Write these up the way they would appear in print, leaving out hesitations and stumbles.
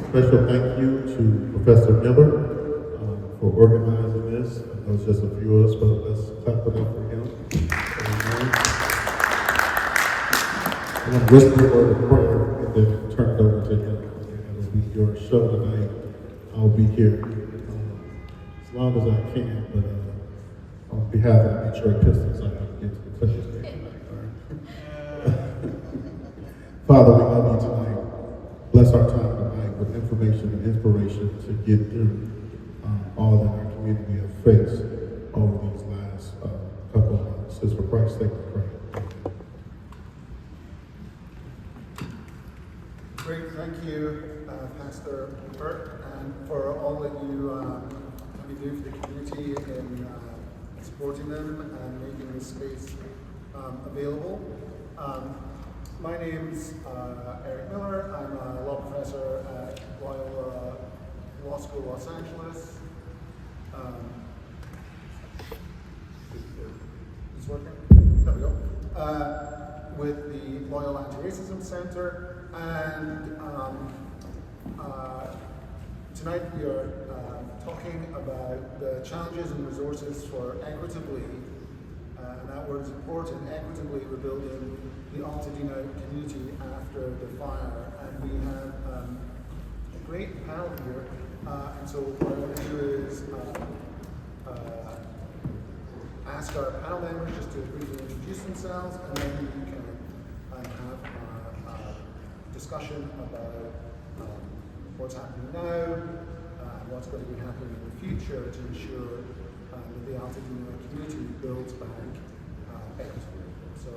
Special thank you to Professor Miller for organizing this. I know it's just a few of us, but let's clap it up for him. I'm going to whisper a word of prayer and then turn it over to him. It'll be your show tonight. I'll be here as long as I can, but on behalf of the Detroit Pistons, I have to get to the Clippers game tonight. All right? Father, we love you tonight. Bless our time tonight with information and inspiration to get through all that our community has faced over these last couple of months. It's for Christ's sake we pray. Great, thank you, Pastor Burt, and for all that you do for the community in supporting them and making this space available. My name's Eric Miller. I'm a law professor at Loyola Law School, Los Angeles. Is this working? There we go. With the Loyola Anti-Racism Center. And tonight we are talking about the challenges and resources for Equitably, and that word is important, equitably rebuilding the Altadena community after the fire. And we have a great panel here, and so what I'm going to do is ask our panel members just to briefly introduce themselves, and then we can have discussion about what's happening now and what's going to be happening in the future to ensure that the Altadena community builds back equitably. So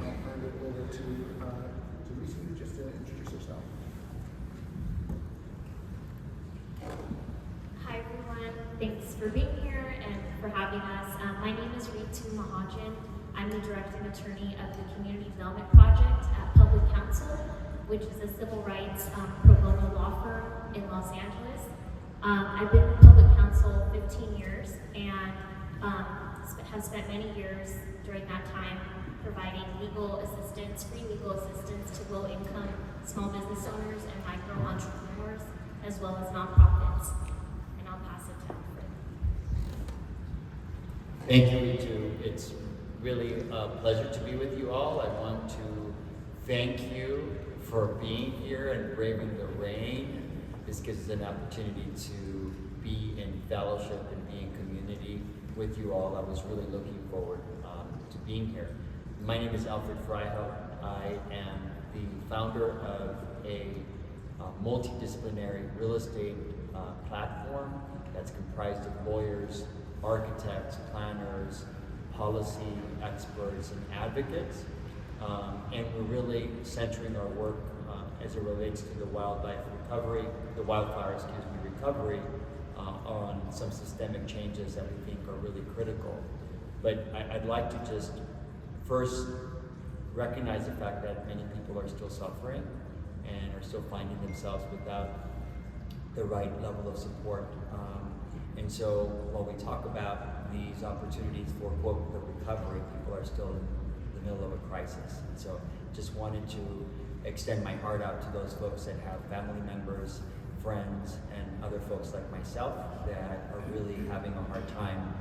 I'll hand it over to Ritu just to introduce herself. Hi everyone, thanks for being here and for having us. My name is Ritu Mahajan. I'm the directing attorney of the Community Development Project at Public Counsel, which is a civil rights pro bono law firm in Los Angeles. I've been with Public Counsel 15 years and have spent many years during that time providing legal assistance, free legal assistance to low-income small business owners and micro entrepreneurs, as well as nonprofits. And I'll pass it to Alfred. Thank you, Ritu. It's really a pleasure to be with you all. I want to thank you for being here and braving the rain. This gives us an opportunity to be in fellowship and be in community with you all. I was really looking forward to being here. My name is Alfred Fraijo. I am the founder of a multidisciplinary real estate platform that's comprised of lawyers, architects, planners, policy experts, and advocates. And we're really centering our work as it relates to the wildfire recovery on some systemic changes that we think are really critical. But I'd like to just first recognize the fact that many people are still suffering and are still finding themselves without the right level of support. And so while we talk about these opportunities for, quote, the recovery, people are still in the middle of a crisis. And so just wanted to extend my heart out to those folks that have family members, friends, and other folks like myself that are really having a hard time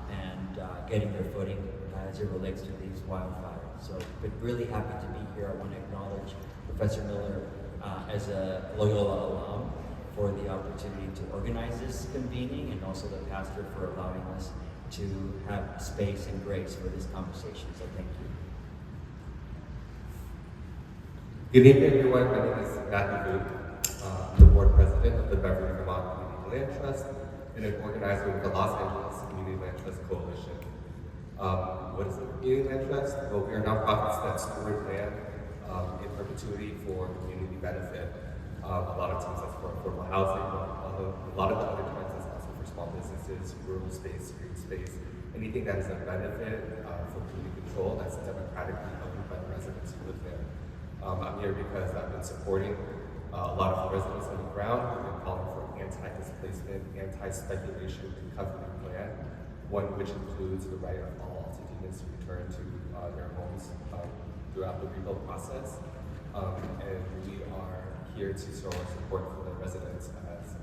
and getting their footing as it relates to these wildfires. So, but really happy to be here. I want to acknowledge Professor Miller as a Loyola alum for the opportunity to organize this convening, and also the pastor for allowing us to have space and grace for this conversation. So thank you. Good evening, everyone. My name is Matthew. I'm the board president of the Beverly, Vermont Community Land Trust and an organizer with the Los Angeles Community Land Trust Coalition. What is a community land trust? Well, we are nonprofits that steward land in perpetuity for community benefit. A lot of times that's for affordable housing, but a lot of the other times that's also for small businesses, rural space, green space, anything that is a benefit for community control that's democratically owned by the residents who live there. I'm here because I've been supporting a lot of the residents on the ground who have been calling for anti-displacement, anti-speculation recovery plan, one which includes the right of all Altadenans to return to their homes throughout the rebuild process. And we are here to show our support for the residents as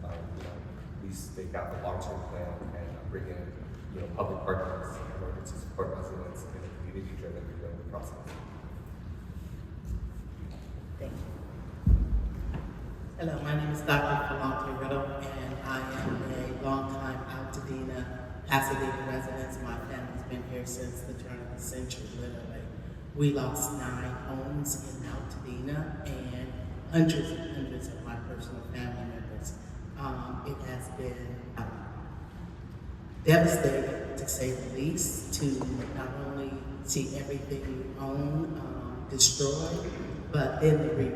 we stake out the long-term plan and bring in public partners in order to support residents in a community-driven rebuilding process. Thank you. Hello, my name is Dr. Falante Riddle, and I am a longtime Altadena, Pasadena resident. My family's been here since the turn of the century, literally. We lost 9 homes in Altadena and hundreds of my personal family members. It has been devastating, to say the least, to not only see everything you own destroyed, but then the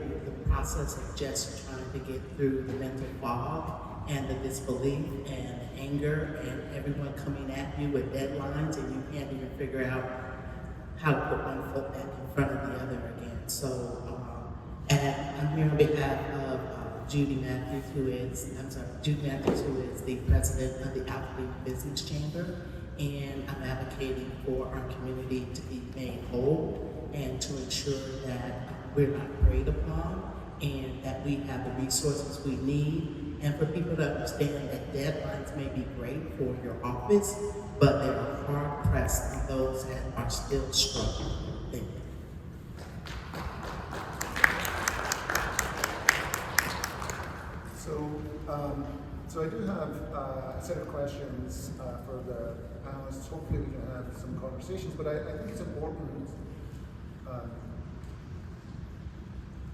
process of just trying to get through the mental fog and the disbelief and the anger and everyone coming at you with deadlines and you can't even figure out how to put one foot back in front of the other again. So, and I'm here on behalf of Judy Matthews, who is the president of the Altadena Business Chamber, and I'm advocating for our community to be made whole and to ensure that we're not preyed upon and that we have the resources we need, and for people to understand that deadlines may be great for your office, but they are hard pressed on those that are still struggling. Thank you. So I do have a set of questions for the panelists. Hopefully we can have some conversations, but I think it's important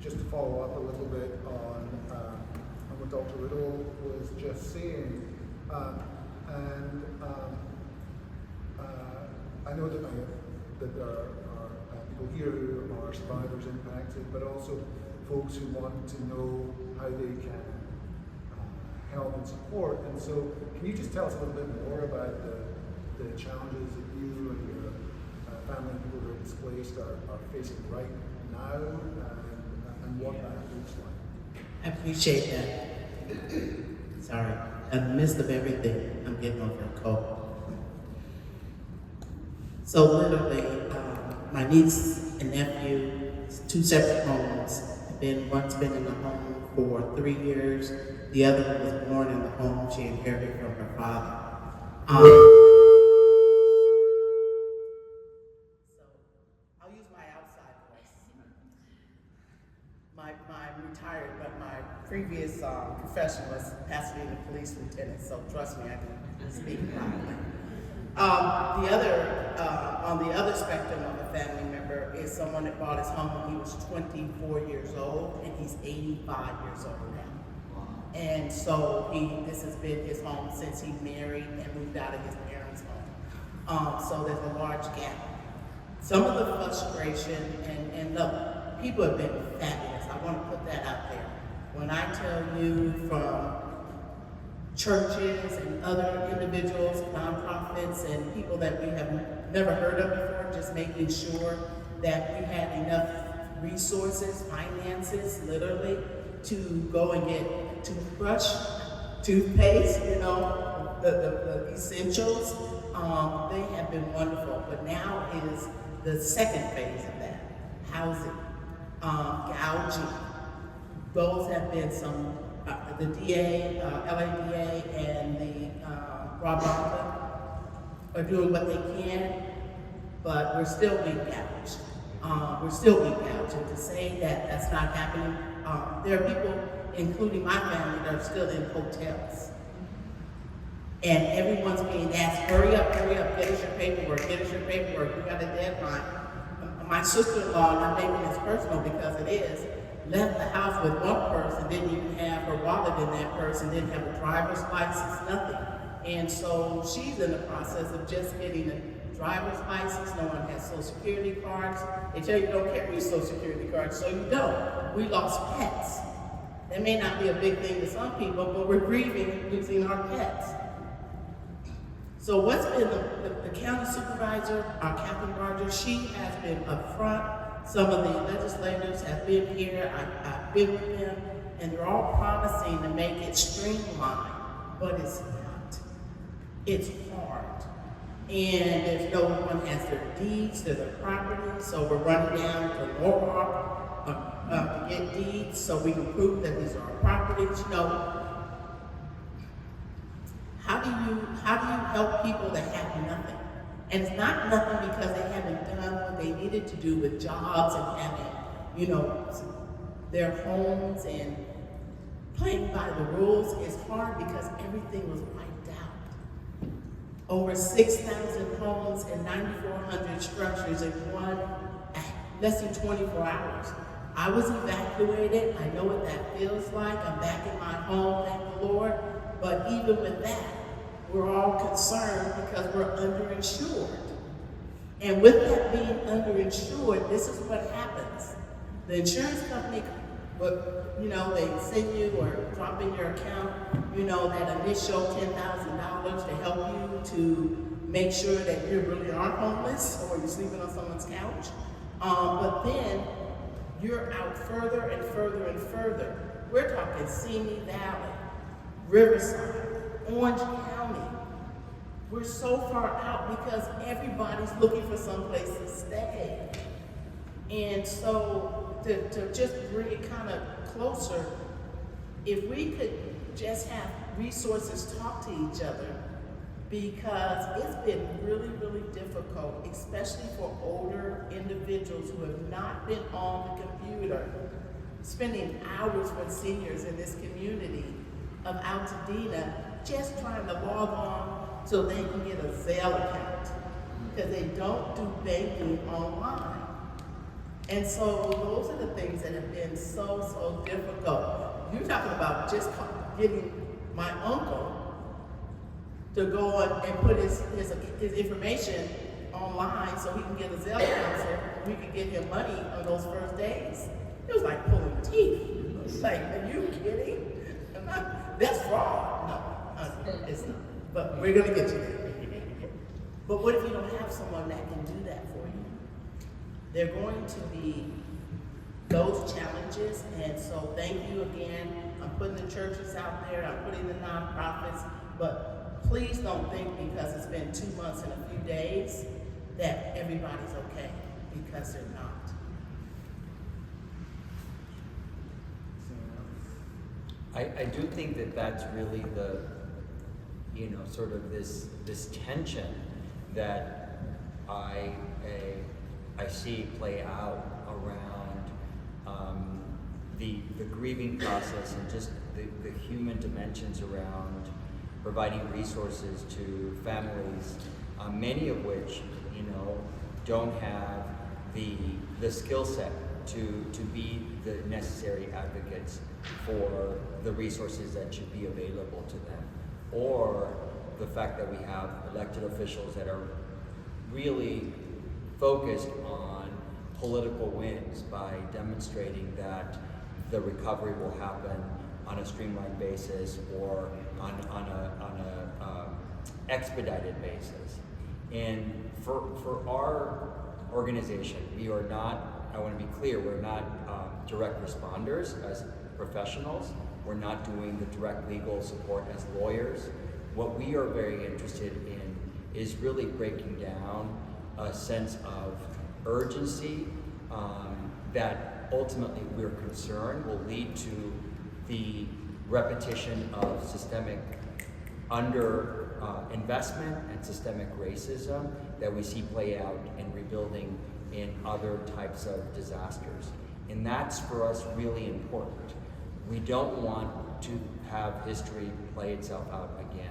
just to follow up a little bit on what Dr. Riddle was just saying. I know that there are people here who are survivors impacted, but also folks who want to know how they can help and support. And so, can you just tell us a little bit more about the challenges that you and your family and people who are displaced are facing right now, and what that looks like? I appreciate that. Sorry, in the midst of everything, I'm getting over a cold. So literally, my niece and nephew, 2 separate homes, one's been in the home for 3 years. The other one was born in the home she inherited from her father. So I'll use my outside voice. I'm retired, but my previous profession was Pasadena police lieutenant, so trust me, I can speak properly. On the other spectrum of a family member is someone that bought his home when he was 24 years old, and he's 85 years old now. And so this has been his home since he married and moved out of his parents' home. So there's a large gap. Some of the frustration, and look, people have been fabulous. I want to put that out there. When I tell you from churches and other individuals, nonprofits, and people that we have never heard of before, just making sure that we had enough resources, finances, literally, to go and get toothbrush, toothpaste, the essentials. They have been wonderful, but now is the second phase of that, housing, gouging. Those have been some, the DA, LADA, and the Robert are doing what they can, but we're still being gouged. And to say that that's not happening, there are people, including my family, that are still in hotels. And everyone's being asked, hurry up, get us your paperwork, we got a deadline. My sister-in-law, and I'm making this personal because it is, left the house with one person, didn't even have her wallet in that person, didn't have a driver's license, nothing. And so she's in the process of just getting a driver's license. No one has social security cards. They tell you don't carry social security cards, so you don't. We lost pets. That may not be a big thing to some people, but we're grieving losing our pets. So what's been the county supervisor, our Captain Barger, she has been up front. Some of the legislators have been here, I've been with them, and they're all promising to make it streamlined, but it's not. It's hard. And there's no one has their deeds to their property, so we're running down to Norwalk, to get deeds so we can prove that these are our properties, you know. How do you help people that have nothing? And it's not nothing because they haven't done what they needed to do with jobs and having, you know, their homes and playing by the rules. It's hard because everything was wiped out. Over 6,000 homes and 9,400 structures in less than 24 hours. I was evacuated. I know what that feels like. I'm back in my home, thank the Lord. But even with that, we're all concerned because we're underinsured. And with that being underinsured, this is what happens. The insurance company, you know, they send you or drop in your account, you know, that initial $10,000 to help you to make sure that you really aren't homeless or you're sleeping on someone's couch. But then you're out further and further and further. We're talking Simi Valley, Riverside, Orange County. We're so far out because everybody's looking for someplace to stay. And so to just bring it kind of closer, if we could just have resources talk to each other, because it's been really, really difficult, especially for older individuals who have not been on the computer, spending hours with seniors in this community of Altadena, just trying to log on so they can get a Zelle account, because they don't do banking online. And so those are the things that have been so difficult. You're talking about just getting my uncle to go on and put his information online so he can get a Zelle account so we can get him money on those first days. It was like pulling teeth. It's like, are you kidding? That's fraud. No, it's not. But we're gonna get you there. But what if you don't have someone that can do that for you? There are going to be those challenges, and so thank you again. I'm putting the churches out there, I'm putting the nonprofits, but please don't think because it's been 2 months and a few days that everybody's okay, because they're not. I do think that that's really the, you know, sort of this tension that I see play out around the grieving process and just the human dimensions around providing resources to families, many of which, you know, don't have the skill set to be the necessary advocates for the resources that should be available to them, or the fact that we have elected officials that are really focused on political wins by demonstrating that the recovery will happen on a streamlined basis or on a expedited basis. And for our organization, we are not, I want to be clear, we're not direct responders as professionals. We're not doing the direct legal support as lawyers. What we are very interested in is really breaking down a sense of urgency that ultimately we're concerned will lead to the repetition of systemic investment and systemic racism that we see play out in rebuilding in other types of disasters. And that's for us really important. We don't want to have history play itself out again.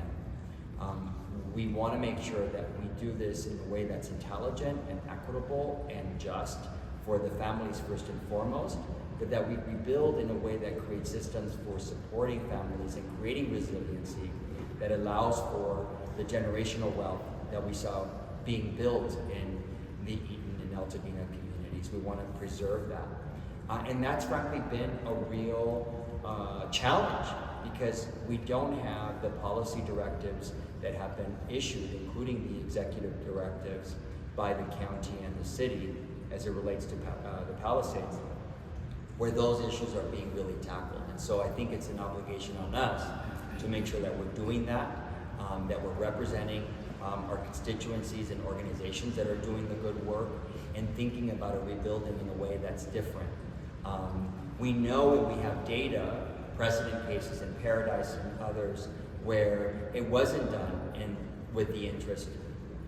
We want to make sure that we do this in a way that's intelligent and equitable and just for the families first and foremost, but that we rebuild in a way that creates systems for supporting families and creating resiliency that allows for the generational wealth that we saw being built in the Eaton and Altadena communities. We want to preserve that. And that's frankly been a real challenge because we don't have the policy directives that have been issued, including the executive directives by the county and the city as it relates to the Palisades, where those issues are being really tackled. And so I think it's an obligation on us to make sure that we're doing that, that we're representing our constituencies and organizations that are doing the good work and thinking about a rebuilding in a way that's different. We know and we have data, precedent cases in Paradise and others, where it wasn't done with the interest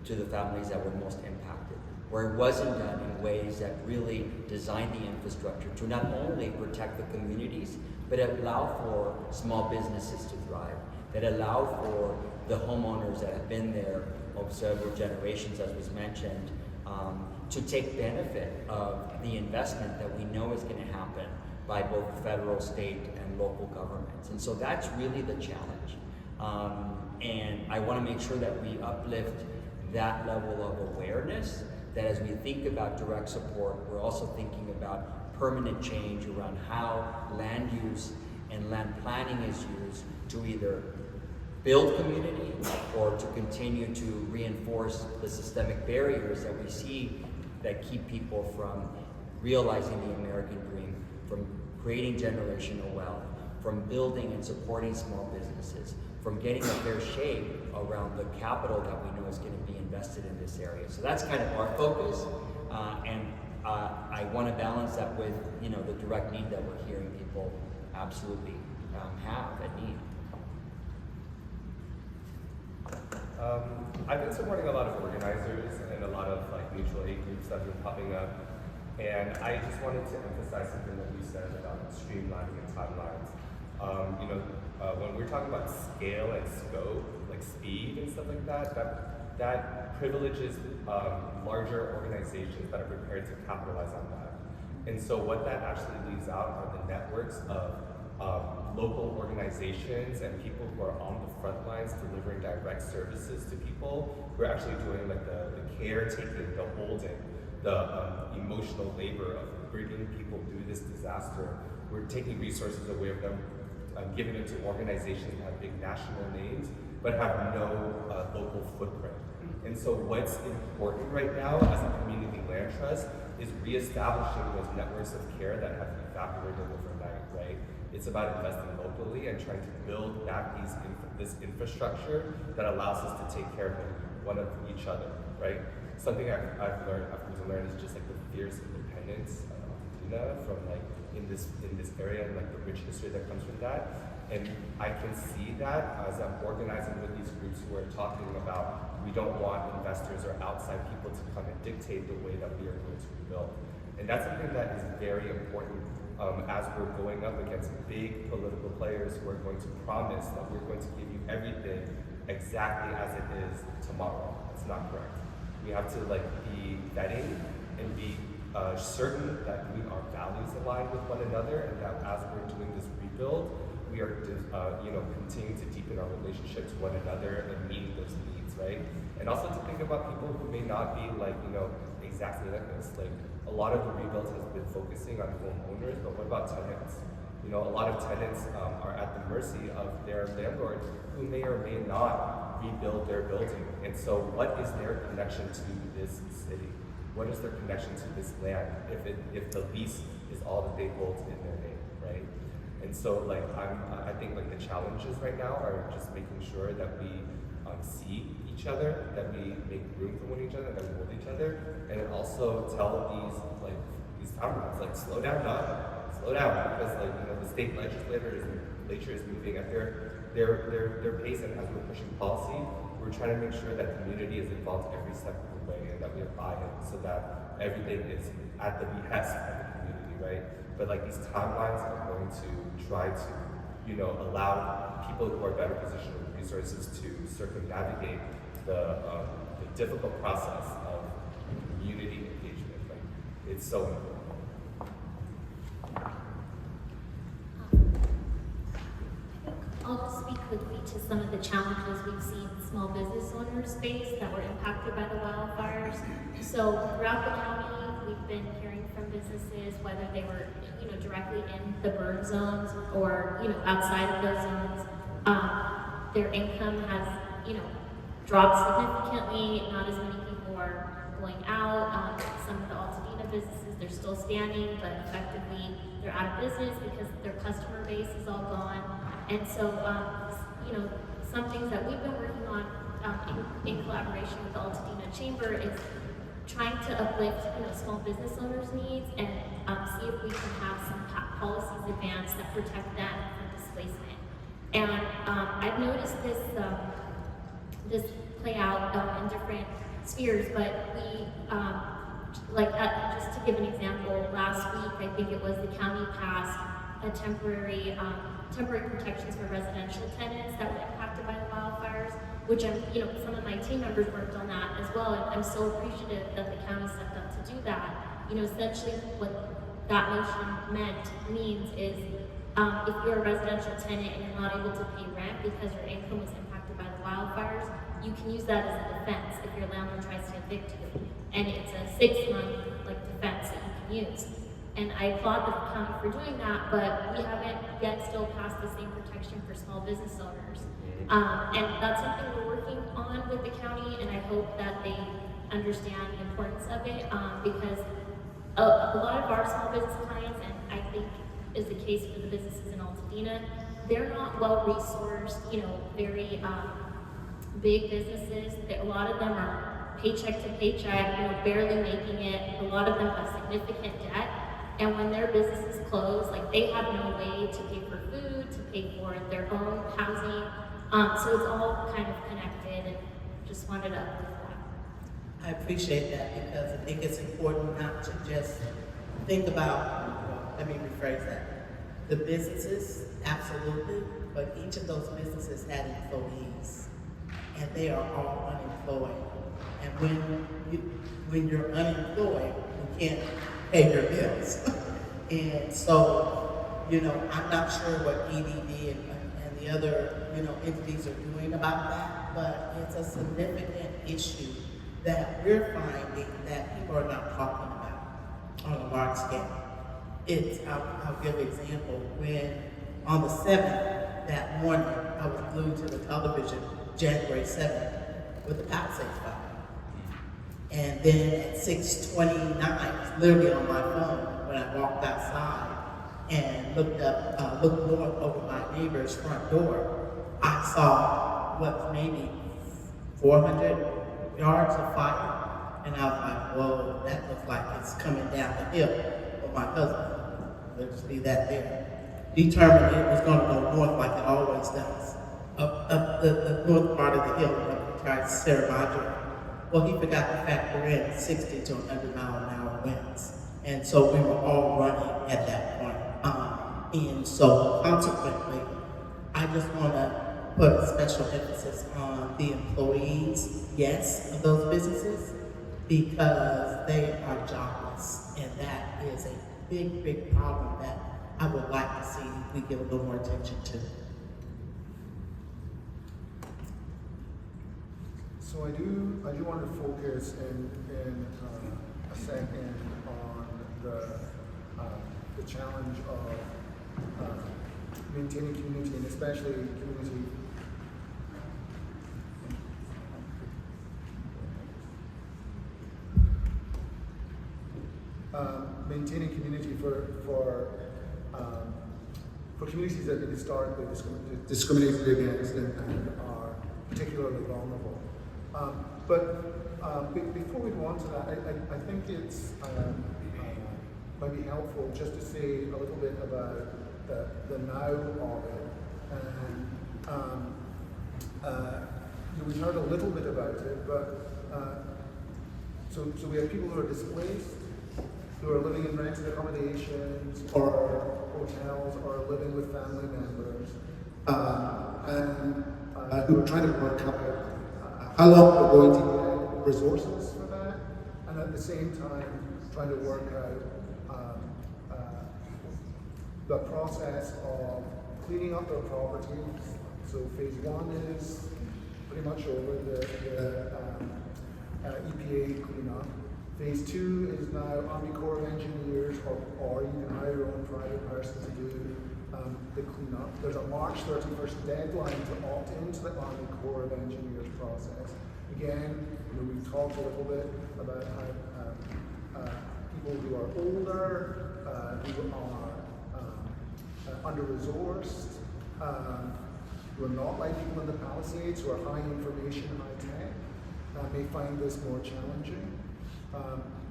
to the families that were most impacted, where it wasn't done in ways that really designed the infrastructure to not only protect the communities, but allow for small businesses to thrive, that allow for the homeowners that have been there over several generations, as was mentioned, to take benefit of the investment that we know is going to happen by both federal, state, and local governments. And so that's really the challenge. And I want to make sure that we uplift that level of awareness, that as we think about direct support, we're also thinking about permanent change around how land use and land planning is used to either build community or to continue to reinforce the systemic barriers that we see that keep people from realizing the American dream, from creating generational wealth, from building and supporting small businesses, from getting a fair shake around the capital that we know is going to be invested in this area. So that's kind of our focus, and I want to balance that with, you know, the direct need that we're hearing people absolutely have and need. I've been supporting a lot of organizers and a lot of like mutual aid groups that have been popping up, and I just wanted to emphasize something that we said about streamlining and timelines. When we're talking about scale and scope, like speed and stuff like that, that privileges larger organizations that are prepared to capitalize on that. And so what that actually leaves out are the networks of local organizations and people who are on the front lines delivering direct services to people. We're actually doing like the caretaking, the holding, the emotional labor of bringing people through this disaster. We're taking resources away from them, giving it to organizations that have big national names, but have no local footprint. And so what's important right now as a community land trust is reestablishing those networks of care that have evaporated overnight, right? It's about investing locally and trying to build back this infrastructure that allows us to take care of one of each other, right? Something I've learned is just like the fierce independence of Altadena from like in this area and like the rich history that comes from that. And I can see that as I'm organizing with these groups who are talking about we don't want investors or outside people to come and dictate the way that we are going to rebuild. And that's something that is very important as we're going up against big political players who are going to promise that we're going to give you everything exactly as it is tomorrow. That's not correct. We have to like be vetting and be certain that we are values aligned with one another, and that as we're doing this rebuild, we are continuing to deepen our relationship to one another and meeting those needs, right? And also to think about people who may not be like, exactly like this. Like a lot of the rebuild has been focusing on homeowners, but what about tenants? A lot of tenants are at the mercy of their landlord who may or may not rebuild their building. And so what is their connection to this city? What is their connection to this land if the lease is all that they hold in their name, right? And so like I think like the challenges right now are just making sure that we see each other, that we make room for one another, that we hold each other, and then also tell these timelines, like slow down, because the state legislature is moving at their pace, and as we're pushing policy, we're trying to make sure that community is involved every step of the way, and that we have buy-in, so that everything is at the behest of the community, right? But like these timelines are going to try to, allow people who are better positioned with resources to circumnavigate the difficult process of community engagement. Like it's so important. I'll just speak quickly to some of the challenges we've seen small business owners face that were impacted by the wildfires. So throughout the county, we've been hearing from businesses, whether they were, directly in the burn zones or, outside of those zones, their income has, dropped significantly. Not as many people are going out. Some of the Altadena businesses, they're still standing, but effectively they're out of business because their customer base is all gone. And so, some things that we've been working on in collaboration with the Altadena Chamber is trying to uplift, small business owners' needs and see if we can have some policies advanced that protect them from displacement. And I've noticed this play out in different spheres, but we, just to give an example, last week I think it was the county passed a temporary protections for residential tenants that were impacted by the wildfires, which some of my team members worked on that as well, and I'm so appreciative that the county stepped up to do that. Essentially what that motion means is if you're a residential tenant and you're not able to pay rent because your income was impacted by the wildfires, you can use that as a defense if your landlord tries to evict you. And it's a 6-month defense that you can use. And I applaud the county for doing that, but we haven't yet still passed the same protection for small business owners. And that's something we're working on with the county, and I hope that they understand the importance of it, because a lot of our small business clients, and I think is the case for the businesses in Altadena, they're not well-resourced, very big businesses. A lot of them are paycheck to paycheck, barely making it. A lot of them have significant debt. And when their businesses close, they have no way to pay for food, to pay for their own housing. So it's all kind of connected, and just wanted to uplift that. I appreciate that because I think it's important not to just think about, let me rephrase that. The businesses, absolutely, but each of those businesses had employees, and they are all unemployed. And when you're unemployed, you can't pay your bills. And so, I'm not sure what EDD and the other, entities are doing about that, but it's a significant issue that we're finding that people are not talking about on a large scale. I'll give an example. When on the 7th that morning, I was glued to the television, January 7th, with the Palisades fire. And then at 6:29, I was literally on my phone when I walked outside and looked north over my neighbor's front door. I saw what maybe 400 yards of fire, and I was like, "Whoa, that looks like it's coming down the hill." But my husband, let's leave that there, determined it was going to go north like it always does, up the north part of the hill, up towards Sarah Madre. Well, he forgot to factor in 60 to 100 mile an hour winds. And so we were all running at that point. And so consequently, I just want to put a special emphasis on the employees, yes, of those businesses, because they are jobless. And that is a big, big problem that I would like to see we give a little more attention to. So I do want to focus in a second on the challenge of maintaining community, and especially community. Maintaining community for communities that have been historically discriminated against and are particularly vulnerable. But before we go on to that, I think it's might be helpful just to say a little bit about the now of it. And we've heard a little bit about it, but so we have people who are displaced, who are living in rented accommodations or hotels or living with family members, and who are trying to work out how long we're going to get resources for that, and at the same time trying to work out the process of cleaning up their properties. So phase 1 is pretty much over, the EPA cleanup. Phase 2 is now Army Corps of Engineers, or you can hire your own private person to do the cleanup. There's a March 31st deadline to opt into the Army Corps of Engineers process. Again, we've talked a little bit about how people who are older, who are under-resourced, who are not like people in the Palisades, who are high information, high tech, may find this more challenging.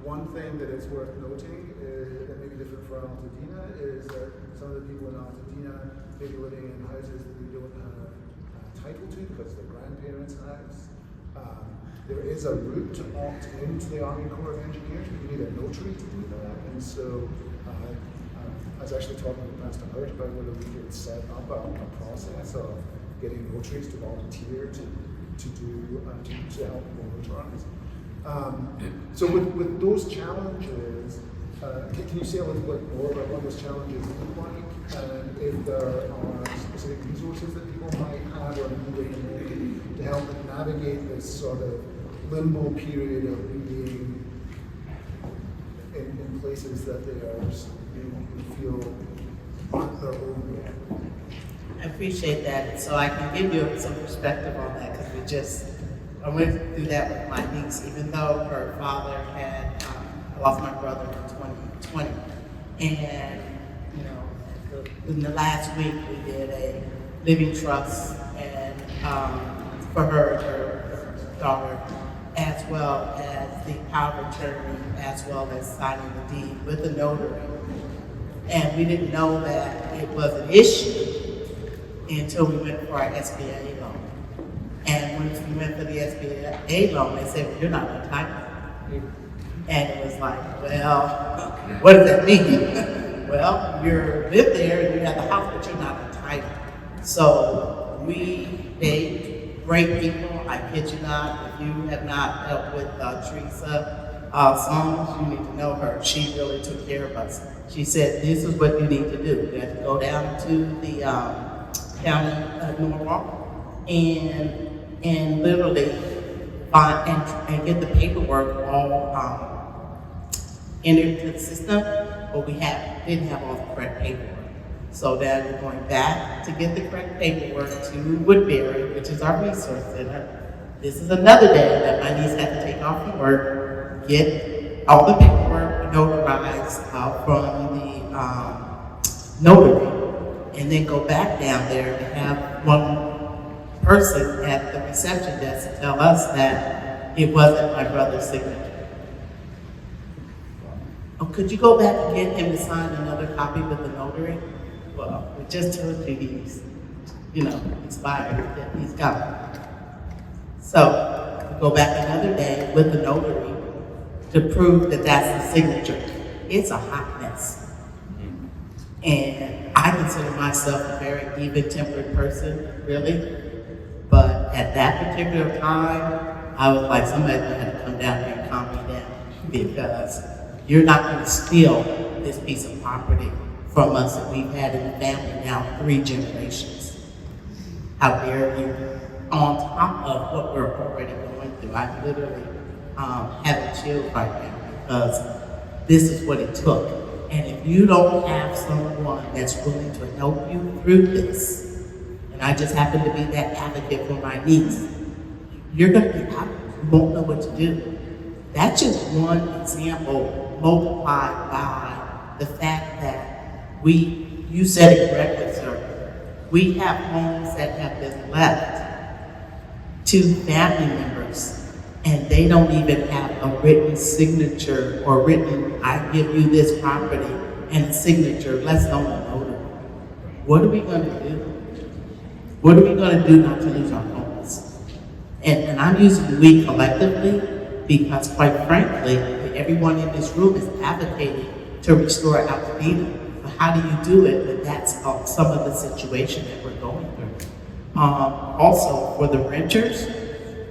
One thing that is worth noting is, that may be different for Altadena, is that some of the people in Altadena may be living in houses that they don't have title to because their grandparents' house. There is a route to opt into the Army Corps of Engineers, but you need a notary to do that. And so I was actually talking with Pastor Hurt about whether we could set up a process of getting notaries to volunteer to help notarize. So with those challenges, can you say a little bit more about what those challenges look like, and if there are specific resources that people might have or need at the moment to help them navigate this sort of limbo period of being in places that they are, feel aren't their own yet? I appreciate that. So I can give you some perspective on that because I went through that with my niece, even though her father had lost my brother in 2020. And, in the last week we did a living trust and for her and her daughter, as well as the power of attorney, as well as signing the deed with the notary. And we didn't know that it was an issue until we went for our SBA loan. And once we went for the SBA loan, they said, well, you're not entitled. And it was like, well, what does that mean? Well, you live there and you have the house, but you're not entitled. So they great people. I kid you not. If you have not dealt with Teresa Somos, you need to know her. She really took care of us. She said, this is what you need to do. You have to go down to the county of Norwalk and literally find and get the paperwork all entered into the system, but we didn't have all the correct paperwork. So then we're going back to get the correct paperwork to Woodbury, which is our resource center. This is another day that my niece had to take off from work, get all the paperwork notarized from the notary, and then go back down there and have one person at the reception desk to tell us that it wasn't my brother's signature. Oh, could you go back and get him to sign another copy with the notary? Well, we just told you he's, expired, that he's gone. So, we go back another day with the notary to prove that that's the signature. It's a hot mess. And I consider myself a very even-tempered person, really. But at that particular time, I was like, somebody had to come down here and calm me down, because you're not going to steal this piece of property from us that we've had in the family now 3 generations. How dare you? On top of what we're already going through, I literally have a chill right now because this is what it took. And if you don't have someone that's willing to help you through this, and I just happen to be that advocate for my niece, you're going to be out. You won't know what to do. That's just one example multiplied by the fact that you said it correctly, sir. We have homes that have been left to family members, and they don't even have a written signature or written, I give you this property, and a signature, less known a notary. What are we going to do? What are we going to do not to lose our homes? And I'm using we collectively because, quite frankly, everyone in this room is advocating to restore Altadena. But how do you do it when that's some of the situation that we're going through? Also, for the renters,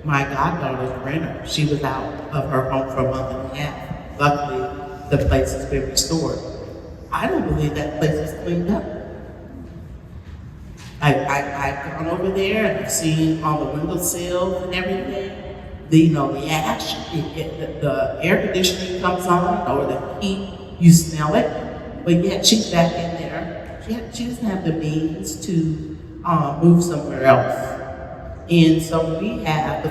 my goddaughter's a renter. She was out of her home for a month and a half. Luckily, the place has been restored. I don't believe that place is cleaned up. I've gone over there and I've seen all the windowsills and everything. The ash, the air conditioning comes on, or the heat, you smell it, but yet she's back in there. She doesn't have the means to move somewhere else. And so the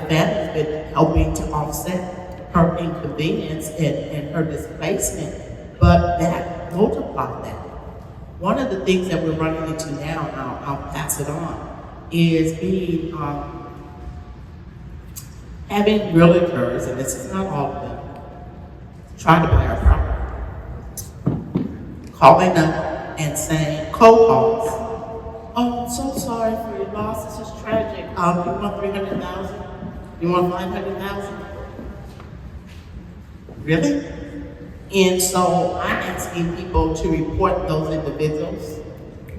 family's been helping to offset her inconvenience and her displacement, but that multiplied that. One of the things that we're running into now, and I'll pass it on, is being having realtors, and this is not all of them, try to buy our property, calling up and saying, cold calls. Oh, I'm so sorry for your loss. This is tragic. You want 300,000? You want 500,000? Really? And so I'm asking people to report those individuals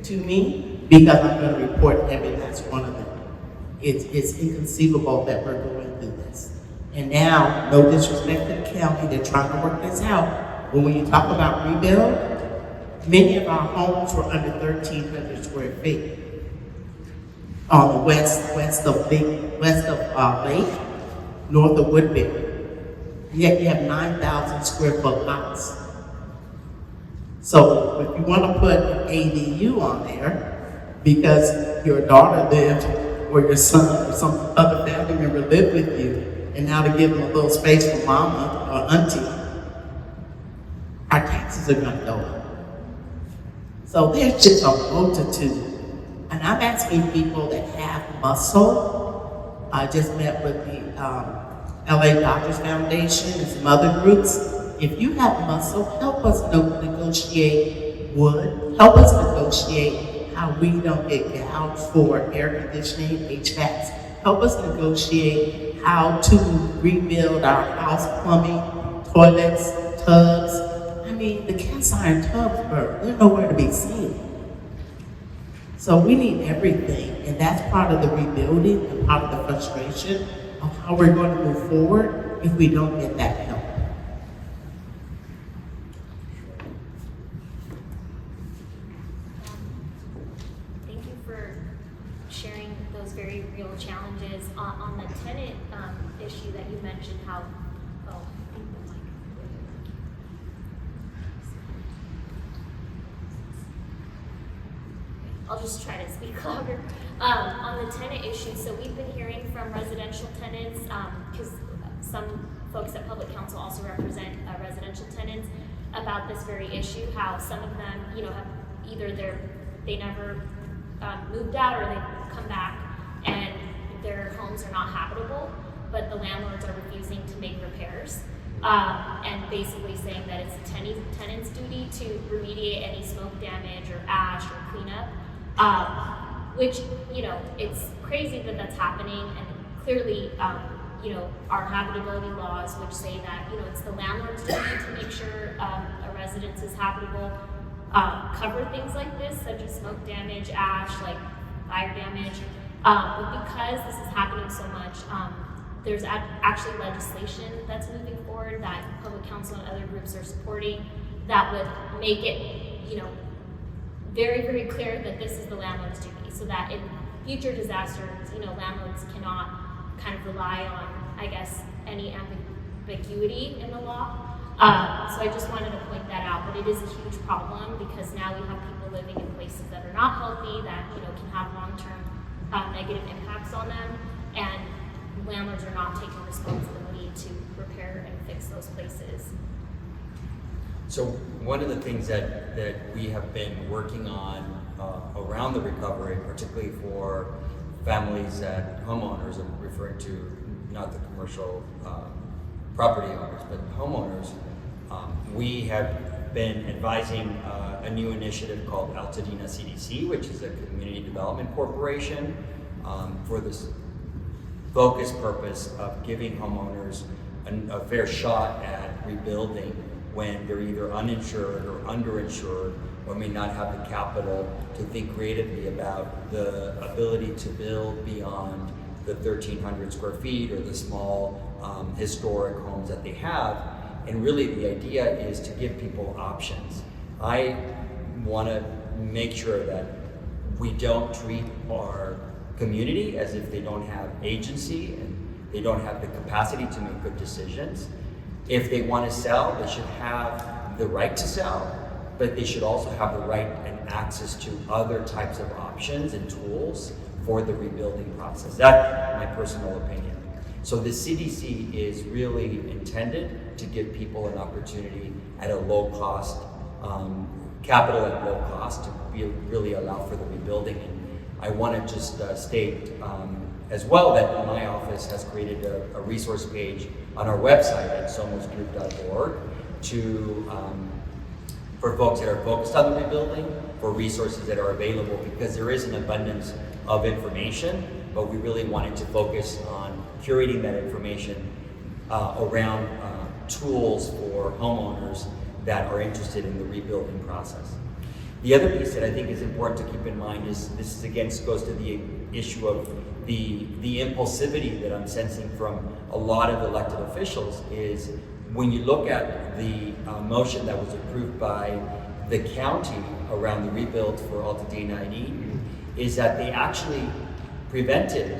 to me because I'm going to report every last one of them. It's inconceivable that we're going through this. And now, no disrespect to the county, they're trying to work this out. But when you talk about rebuild, many of our homes were under 1,300 square feet on the west of Lake, north of Woodbury. Yet you have 9,000 square foot lots. So if you want to put an ADU on there because your daughter lived or your son or some other family member lived with you, and now to give them a little space for mama or auntie, our taxes are going to go up. So there's just a multitude. And I'm asking people that have muscle. I just met with the LA Doctors Foundation and some other groups. If you have muscle, help us negotiate wood. Help us negotiate how we don't get gouged for air conditioning, HVACs. Help us negotiate how to rebuild our house plumbing, toilets, tubs. I mean, the cast iron tubs they're nowhere to be seen. So we need everything, and that's part of the rebuilding and part of the frustration of how we're going to move forward if we don't get that help. Thank you for sharing those very real challenges. On the tenant issue that you mentioned, how, I'll just try to speak louder. On the tenant issue, so we've been hearing from residential tenants, because some folks at Public Counsel also represent residential tenants, about this very issue, how some of them, have either they never moved out or they've come back and their homes are not habitable, but the landlords are refusing to make repairs. And basically saying that it's a tenant's duty to remediate any smoke damage or ash or cleanup. Which, it's crazy that that's happening, and clearly, our habitability laws, which say that, it's the landlord's duty to make sure a residence is habitable, cover things like this, such as smoke damage, ash, like fire damage. But because this is happening so much, there's actually legislation that's moving forward that Public Counsel and other groups are supporting that would make it, very, very clear that this is the landlord's duty, so that in future disasters, landlords cannot kind of rely on, I guess, any ambiguity in the law. So I just wanted to point that out, but it is a huge problem because now we have people living in places that are not healthy, that can have long-term negative impacts on them, and landlords are not taking responsibility to repair and fix those places. So one of the things that we have been working on around the recovery, particularly for families that homeowners, I'm referring to not the commercial property owners, but homeowners, we have been advising a new initiative called Altadena CDC, which is a community development corporation, for this focused purpose of giving homeowners a fair shot at rebuilding when they're either uninsured or underinsured, or may not have the capital to think creatively about the ability to build beyond the 1,300 square feet or the small historic homes that they have. And really the idea is to give people options. I want to make sure that we don't treat our community as if they don't have agency and they don't have the capacity to make good decisions. If they want to sell, they should have the right to sell, but they should also have the right and access to other types of options and tools for the rebuilding process. That's my personal opinion. So the CDC is really intended to give people an opportunity at a low cost, capital at low cost, to really allow for the rebuilding. And I want to just state as well that my office has created a resource page on our website at somosgroup.org for folks that are focused on the rebuilding, for resources that are available, because there is an abundance of information, but we really wanted to focus on curating that information around tools for homeowners that are interested in the rebuilding process. The other piece that I think is important to keep in mind is, this is again goes to the issue of the impulsivity that I'm sensing from a lot of elected officials, is when you look at the motion that was approved by the county around the rebuild for Altadena and Eden, is that they actually prevented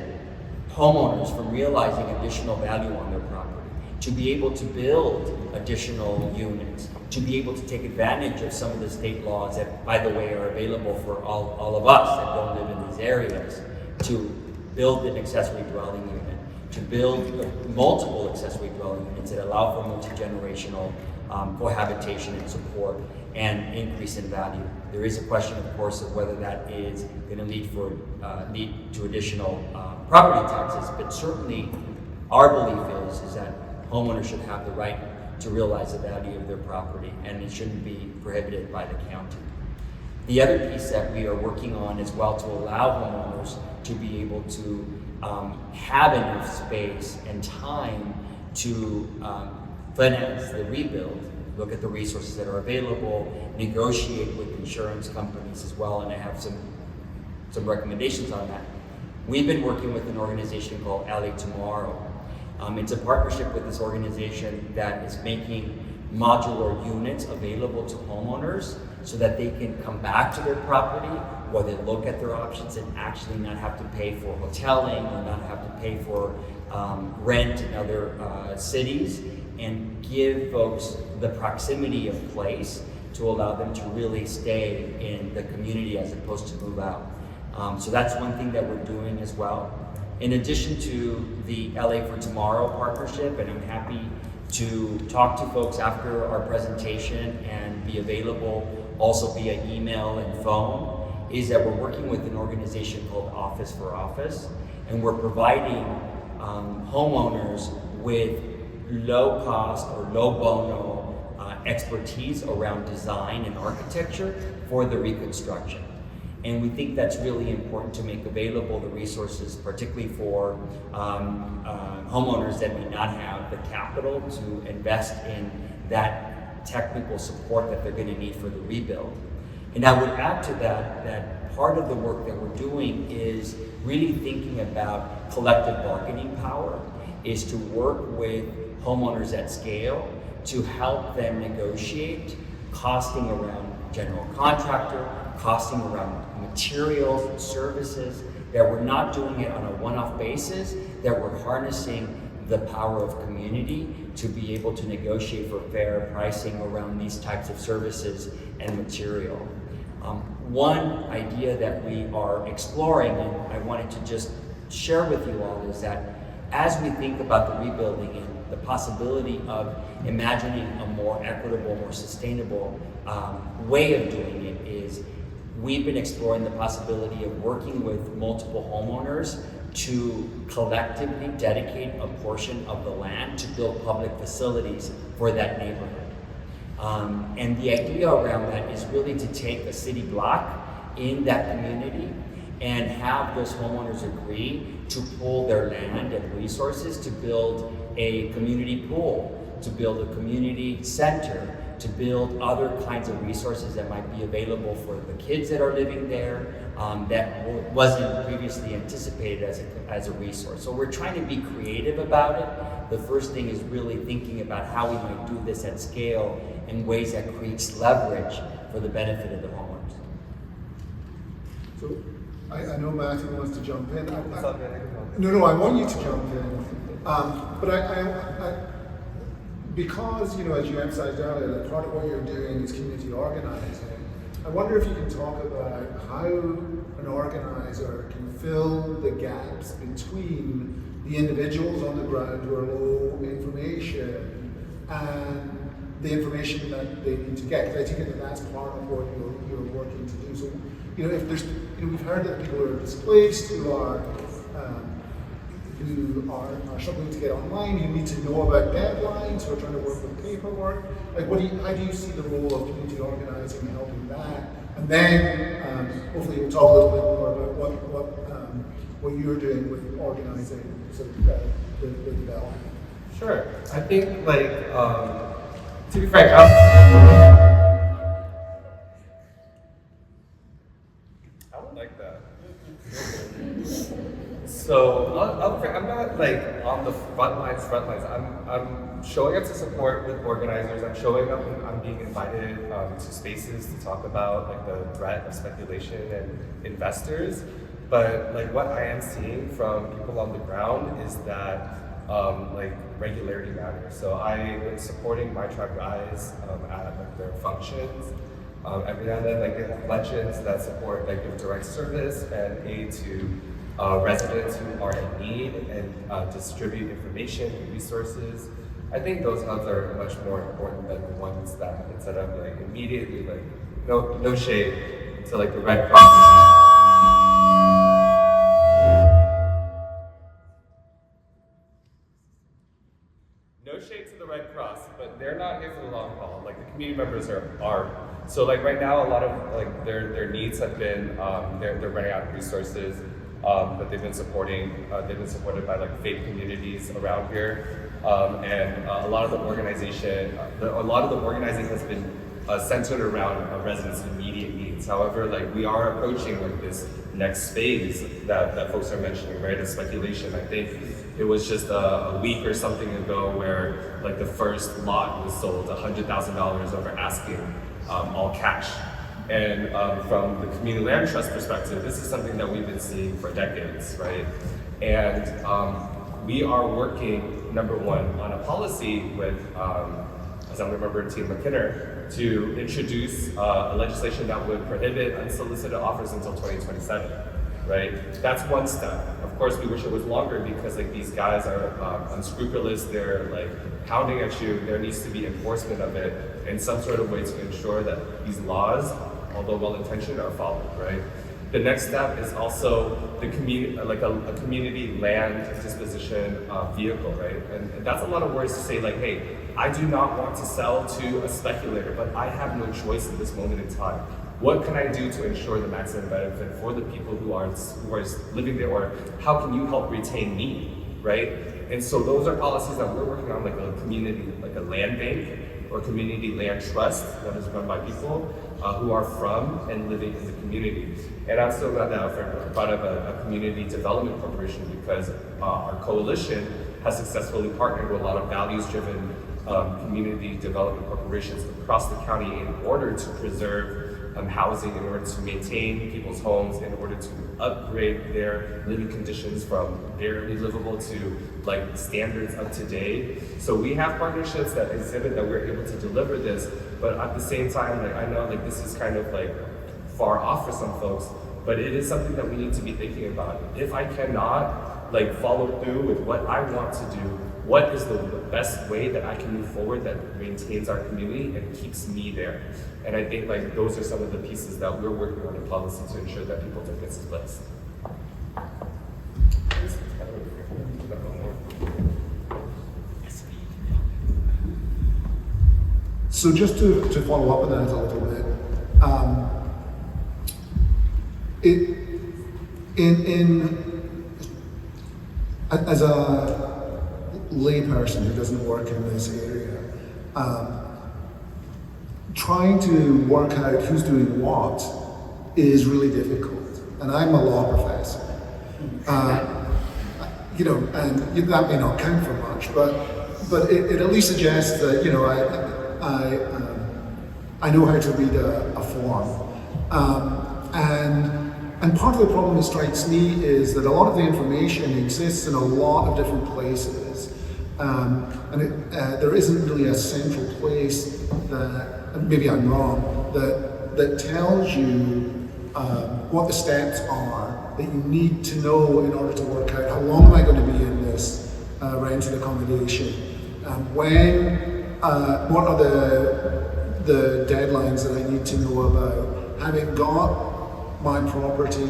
homeowners from realizing additional value on their property, to be able to build additional units, to be able to take advantage of some of the state laws that, by the way, are available for all of us that don't live in these areas, to build an accessory dwelling unit, to build multiple accessory dwelling units that allow for multi-generational cohabitation and support and increase in value. There is a question, of course, of whether that is going to lead to additional property taxes, but certainly our belief is that homeowners should have the right to realize the value of their property, and it shouldn't be prohibited by the county. The other piece that we are working on as well, to allow homeowners to be able to have enough space and time to finance the rebuild, look at the resources that are available, negotiate with insurance companies as well, and I have some recommendations on that. We've been working with an organization called LA Tomorrow. It's a partnership with this organization that is making modular units available to homeowners so that they can come back to their property, or they look at their options and actually not have to pay for hoteling or not have to pay for rent in other cities, and give folks the proximity of place to allow them to really stay in the community as opposed to move out. So that's one thing that we're doing as well. In addition to the LA for Tomorrow partnership, and I'm happy to talk to folks after our presentation and be available also via email and phone, is that we're working with an organization called Office for Office, and we're providing homeowners with low cost or low bono expertise around design and architecture for the reconstruction. And we think that's really important to make available the resources, particularly for homeowners that may not have the capital to invest in that technical support that they're going to need for the rebuild. And I would add to that part of the work that we're doing is really thinking about collective bargaining power, is to work with homeowners at scale to help them negotiate costing around general contractor, costing around materials and services, that we're not doing it on a one-off basis, that we're harnessing the power of community to be able to negotiate for fair pricing around these types of services and material. One idea that we are exploring, and I wanted to just share with you all, is that as we think about the rebuilding and the possibility of imagining a more equitable, more sustainable way of doing it, is we've been exploring the possibility of working with multiple homeowners to collectively dedicate a portion of the land to build public facilities for that neighborhood. And the idea around that is really to take a city block in that community and have those homeowners agree to pool their land and resources to build a community pool, to build a community center, to build other kinds of resources that might be available for the kids that are living there, that wasn't previously anticipated as a resource. So we're trying to be creative about it. The first thing is really thinking about how we might do this at scale in ways that creates leverage for the benefit of the homeowners. So I know Matthew wants to jump in. No, I want you to jump in. But I because, as you emphasized earlier, that part of what you're doing is community organizing, I wonder if you can talk about how an organizer can fill the gaps between the individuals on the ground who are low information and the information that they need to get. Because I think that that's part of what you're working to do. So, if there's, we've heard that people are displaced who who are struggling to get online, who need to know about deadlines, who are trying to work with paperwork? Like, how do you see the role of community organizing and helping that? And then hopefully we'll talk a little bit more about what you're doing with organizing sort of the development. Sure. I think, like, to be frank, I would like that. So, I'm not like on the front lines. I'm showing up to support with organizers. I'm showing up and I'm being invited to spaces to talk about like the threat of speculation and investors. But like what I am seeing from people on the ground is that like regularity matters. So I've been supporting My Tribe Rise at like their functions. Every now and then, like they have legends that support, like give direct service and aid to residents who are in need and distribute information and resources. I think those hubs are much more important than the ones that instead of like immediately like no shade to like the Red Cross. No shade to the Red Cross, but they're not here for the long haul. Like the community members are. So like right now, a lot of like their needs have been they're running out of resources, but they've been supported by like faith communities around here, and a lot of the organizing has been centered around residents' immediate needs. However, like we are approaching like this next phase that folks are mentioning, right? Of speculation. I think it was just a week or something ago where like the first lot was sold $100,000 over asking, all cash. And from the community land trust perspective, this is something that we've been seeing for decades, right? And we are working, number one, on a policy with Assemblymember Tina McKinnon to introduce a legislation that would prohibit unsolicited offers until 2027, right? That's one step. Of course, we wish it was longer because like these guys are unscrupulous, they're like pounding at you, there needs to be enforcement of it in some sort of way to ensure that these laws, although well-intentioned, are followed, right? The next step is also the community, like a community land disposition vehicle, right? And that's a lot of words to say like, hey, I do not want to sell to a speculator, but I have no choice in this moment in time. What can I do to ensure the maximum benefit for the people who are living there, or how can you help retain me, right? And so those are policies that we're working on, like a community, like a land bank or community land trust that is run by people who are from and living in the community. And I'm so glad that Alfred brought up a community development corporation because our coalition has successfully partnered with a lot of values-driven community development corporations across the county in order to preserve housing, in order to maintain people's homes, in order to upgrade their living conditions from barely livable to like standards up to date. So we have partnerships that exhibit that we're able to deliver this, but at the same time, like I know like this is kind of like far off for some folks, but it is something that we need to be thinking about. If I cannot like follow through with what I want to do, what is the best way that I can move forward that maintains our community and keeps me there? And I think like those are some of the pieces that we're working on in policy to ensure that people don't get displaced. So just to follow up on that a little bit, as a lay person who doesn't work in this area, trying to work out who's doing what is really difficult. And I'm a law professor. You know, and that may not count for much, but it at least suggests that, you know, I know how to read a form. And part of the problem that strikes me is that a lot of the information exists in a lot of different places. And there isn't really a central place that, maybe I'm wrong, that tells you what the steps are that you need to know in order to work out how long am I going to be in this rented accommodation, what are the deadlines that I need to know about, having got my property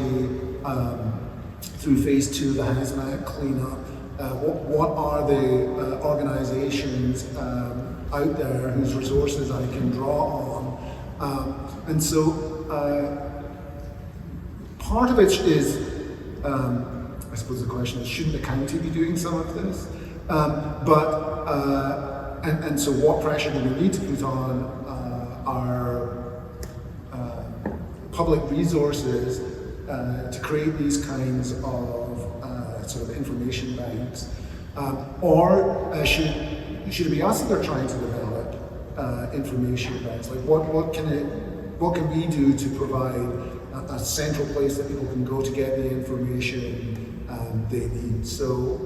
through phase 2, the hazmat cleanup, what are the organizations out there whose resources I can draw on. And so part of it is, I suppose the question is, shouldn't the county be doing some of this? And so what pressure do we need to put on our public resources to create these kinds of sort of information banks? Or should it be us that are trying to develop information banks? Like what can we do to provide a central place that people can go to get the information they need? So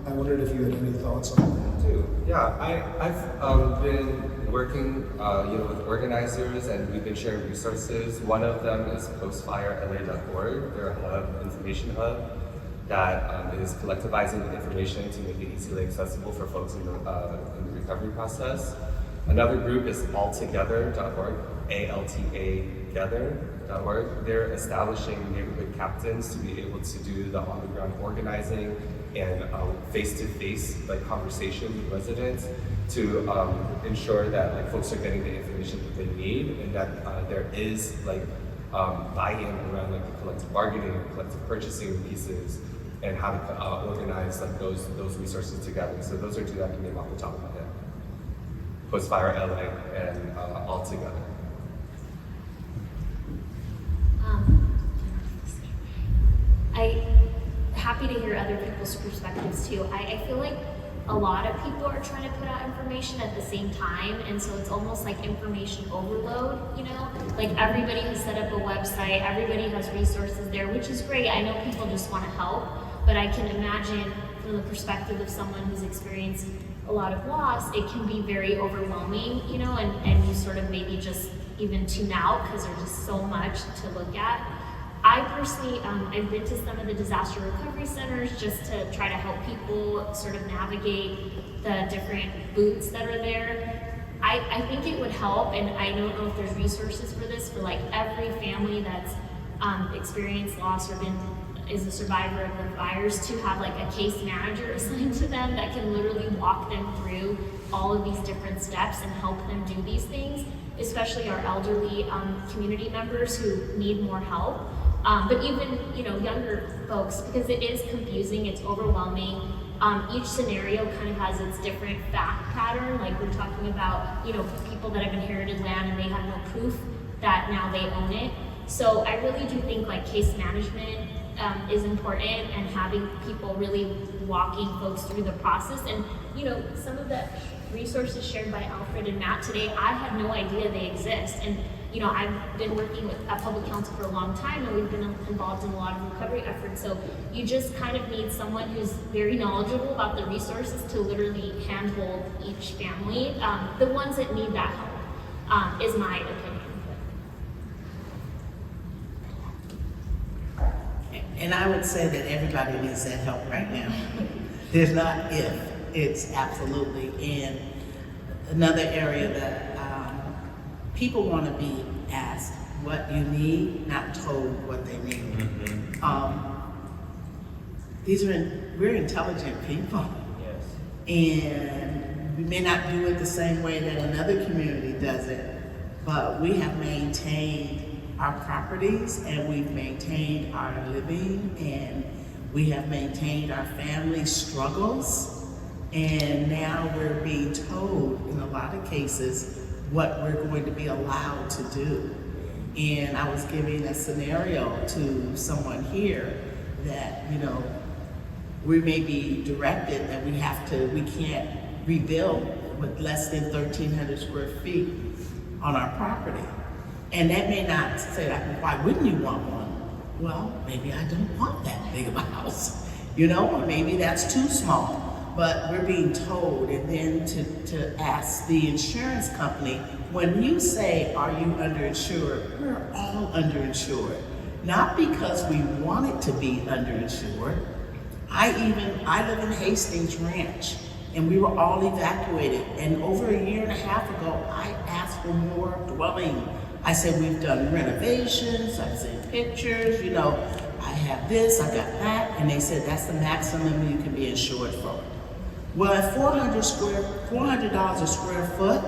I wondered if you had any thoughts on that. Yeah, I've been working with organizers, and we've been sharing resources. One of them is postfirela.org. They're a hub, information hub, that is collectivizing the information to make it easily accessible for folks in the recovery process. Another group is Altadena.org, ALTA-gether.org. They're establishing neighborhood captains to be able to do the on-the-ground organizing and face-to-face conversation with residents to ensure that folks are getting the information that they need, and that there is buy-in around the collective bargaining and collective purchasing pieces, and how to organize those resources together. So those are two that I can name off the top of my head: Postfire LA and Altogether. I'm happy to hear other people's perspectives too. I feel like a lot of people are trying to put out information at the same time, and so it's almost like information overload, Like everybody has set up a website, everybody has resources there, which is great. I know people just want to help, but I can imagine from the perspective of someone who's experienced a lot of loss, it can be very overwhelming, and you sort of maybe just even tune out because there's just so much to look at. I personally, I've been to some of the disaster recovery centers just to try to help people sort of navigate the different booths that are there. I think it would help, and I don't know if there's resources for this, for every family that's experienced loss or is a survivor of the fires, to have a case manager assigned to them that can literally walk them through all of these different steps and help them do these things, especially our elderly community members who need more help. But even younger folks, because it is confusing, it's overwhelming. Each scenario kind of has its different fact pattern. Like we're talking about, people that have inherited land and they have no proof that now they own it. So I really do think case management is important, and having people really walking folks through the process. And some of the resources shared by Alfred and Matt today, I had no idea they exist. And I've been working at Public Counsel for a long time, and we've been involved in a lot of recovery efforts. So you just kind of need someone who's very knowledgeable about the resources to literally handhold each family, the ones that need that help, is my opinion. And I would say that everybody needs that help right now. There's not if, it's absolutely. And another area that people want to be asked what you need, not told what they need. Mm-hmm. We're intelligent people. Yes. And we may not do it the same way that another community does it, but we have maintained our properties, and we've maintained our living, and we have maintained our family struggles, and now we're being told in a lot of cases what we're going to be allowed to do. And I was giving a scenario to someone here that, we may be directed that we can't rebuild with less than 1,300 square feet on our property. And that may not say why wouldn't you want one? Well, maybe I don't want that big of a house, or maybe that's too small. But we're being told, and then to ask the insurance company, when you say, are you underinsured? We're all underinsured. Not because we want it to be underinsured. I live in Hastings Ranch, and we were all evacuated. And over a year and a half ago, I asked for more dwelling. I said, we've done renovations, I've seen pictures, I have this, I got that, and they said that's the maximum you can be insured for. Well, at $400 a square foot,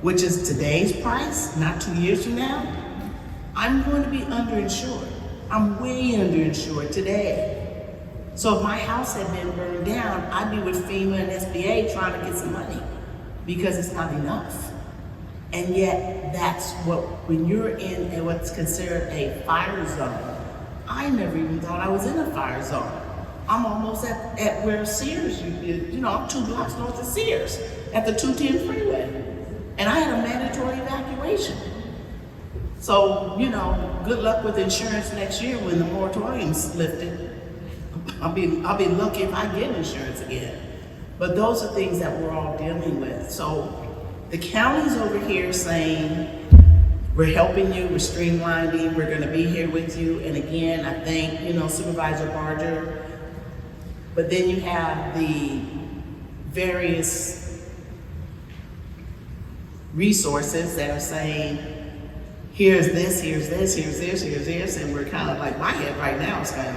which is today's price, not 2 years from now, I'm going to be underinsured. I'm way underinsured today. So if my house had been burned down, I'd be with FEMA and SBA trying to get some money because it's not enough. And yet, that's what, when you're in what's considered a fire zone, I never even thought I was in a fire zone. I'm almost at where Sears, I'm 2 blocks north of Sears, at the 210 freeway. And I had a mandatory evacuation. So, good luck with insurance next year when the moratorium's lifted. I'll be lucky if I get insurance again. But those are things that we're all dealing with. So the county's over here saying, we're helping you, we're streamlining, we're gonna be here with you. And again, I thank, Supervisor Barger. But then you have the various resources that are saying, here's this, here's this, here's this, here's this, and we're kind of like, my head right now is kind of,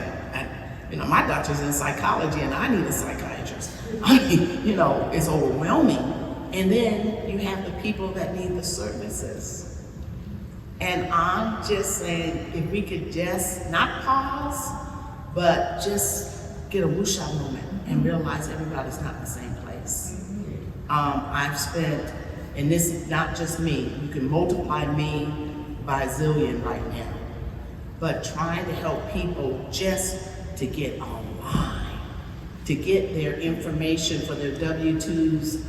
my doctor's in psychology and I need a psychiatrist. I mean, it's overwhelming. And then you have the people that need the services. And I'm just saying, if we could just not pause, but just get a whoosha moment and realize everybody's not in the same place. I've spent, and this is not just me, you can multiply me by a zillion right now, but trying to help people just to get online, to get their information for their W-2s,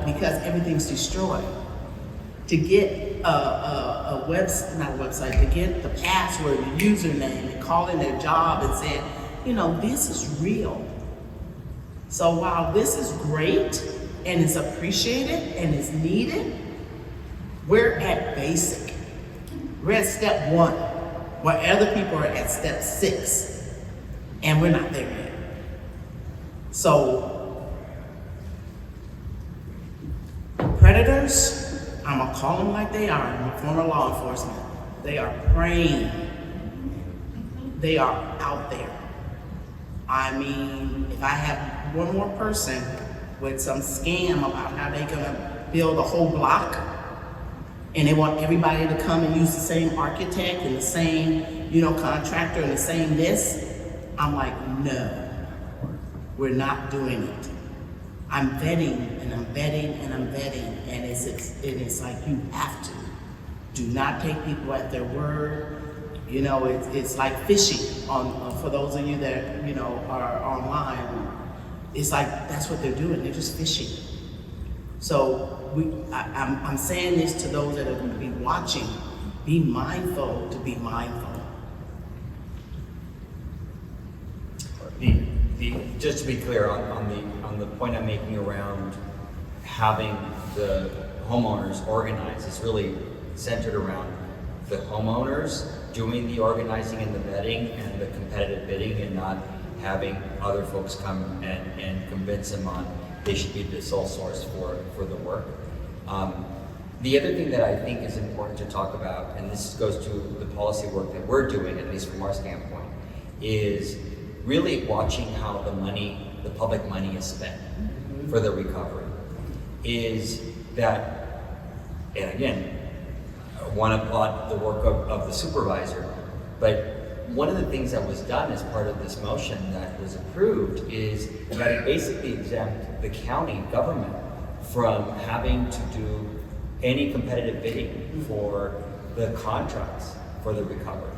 because everything's destroyed. To get to get the password, the username, and calling their job and saying, this is real. So while this is great and it's appreciated and it's needed, we're at basic. We're at step 1, while other people are at step 6, and we're not there yet. So, predators, I'm gonna call them like they are. I'm a former law enforcement. They are preying. They are out there. I mean, if I have one more person with some scam about how they're gonna build a whole block, and they want everybody to come and use the same architect and the same, contractor and the same this, I'm like, no, we're not doing it. I'm vetting and I'm vetting and I'm vetting, and it's like you have to. Do not take people at their word. It's like fishing for those of you that are online. It's like that's what they're doing. They're just fishing. So I'm saying this to those that are going to be watching. Be mindful to be mindful. Just to be clear on the point I'm making around having the homeowners organize, is really centered around the homeowners doing the organizing and the vetting and the competitive bidding, and not having other folks come and convince them on they should be the sole source for the work. The other thing that I think is important to talk about, and this goes to the policy work that we're doing, at least from our standpoint, is really watching how the public money is spent for the recovery. Is that, and again, I want to applaud the work of the supervisor, but one of the things that was done as part of this motion that was approved is that it basically exempt the county government from having to do any competitive bidding for the contracts for the recovery.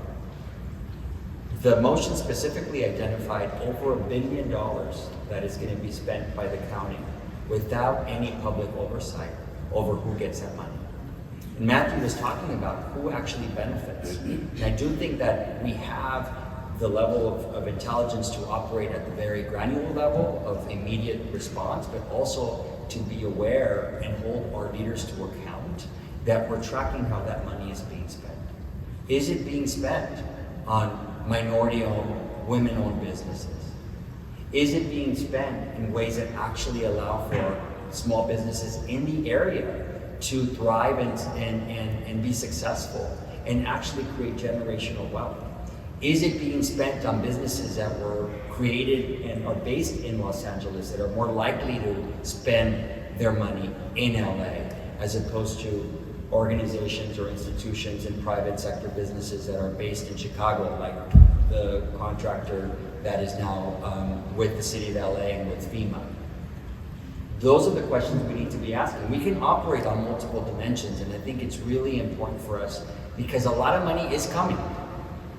The motion specifically identified over $1 billion that is going to be spent by the county without any public oversight over who gets that money. And Matthew was talking about who actually benefits. And I do think that we have the level of intelligence to operate at the very granular level of immediate response, but also to be aware and hold our leaders to account that we're tracking how that money is being spent. Is it being spent on minority-owned, women-owned businesses? Is it being spent in ways that actually allow for small businesses in the area to thrive and be successful and actually create generational wealth? Is it being spent on businesses that were created and are based in Los Angeles that are more likely to spend their money in LA as opposed to organizations or institutions and private sector businesses that are based in Chicago, like the contractor that is now with the city of LA and with FEMA? Those are the questions we need to be asking. We can operate on multiple dimensions, and I think it's really important for us because a lot of money is coming.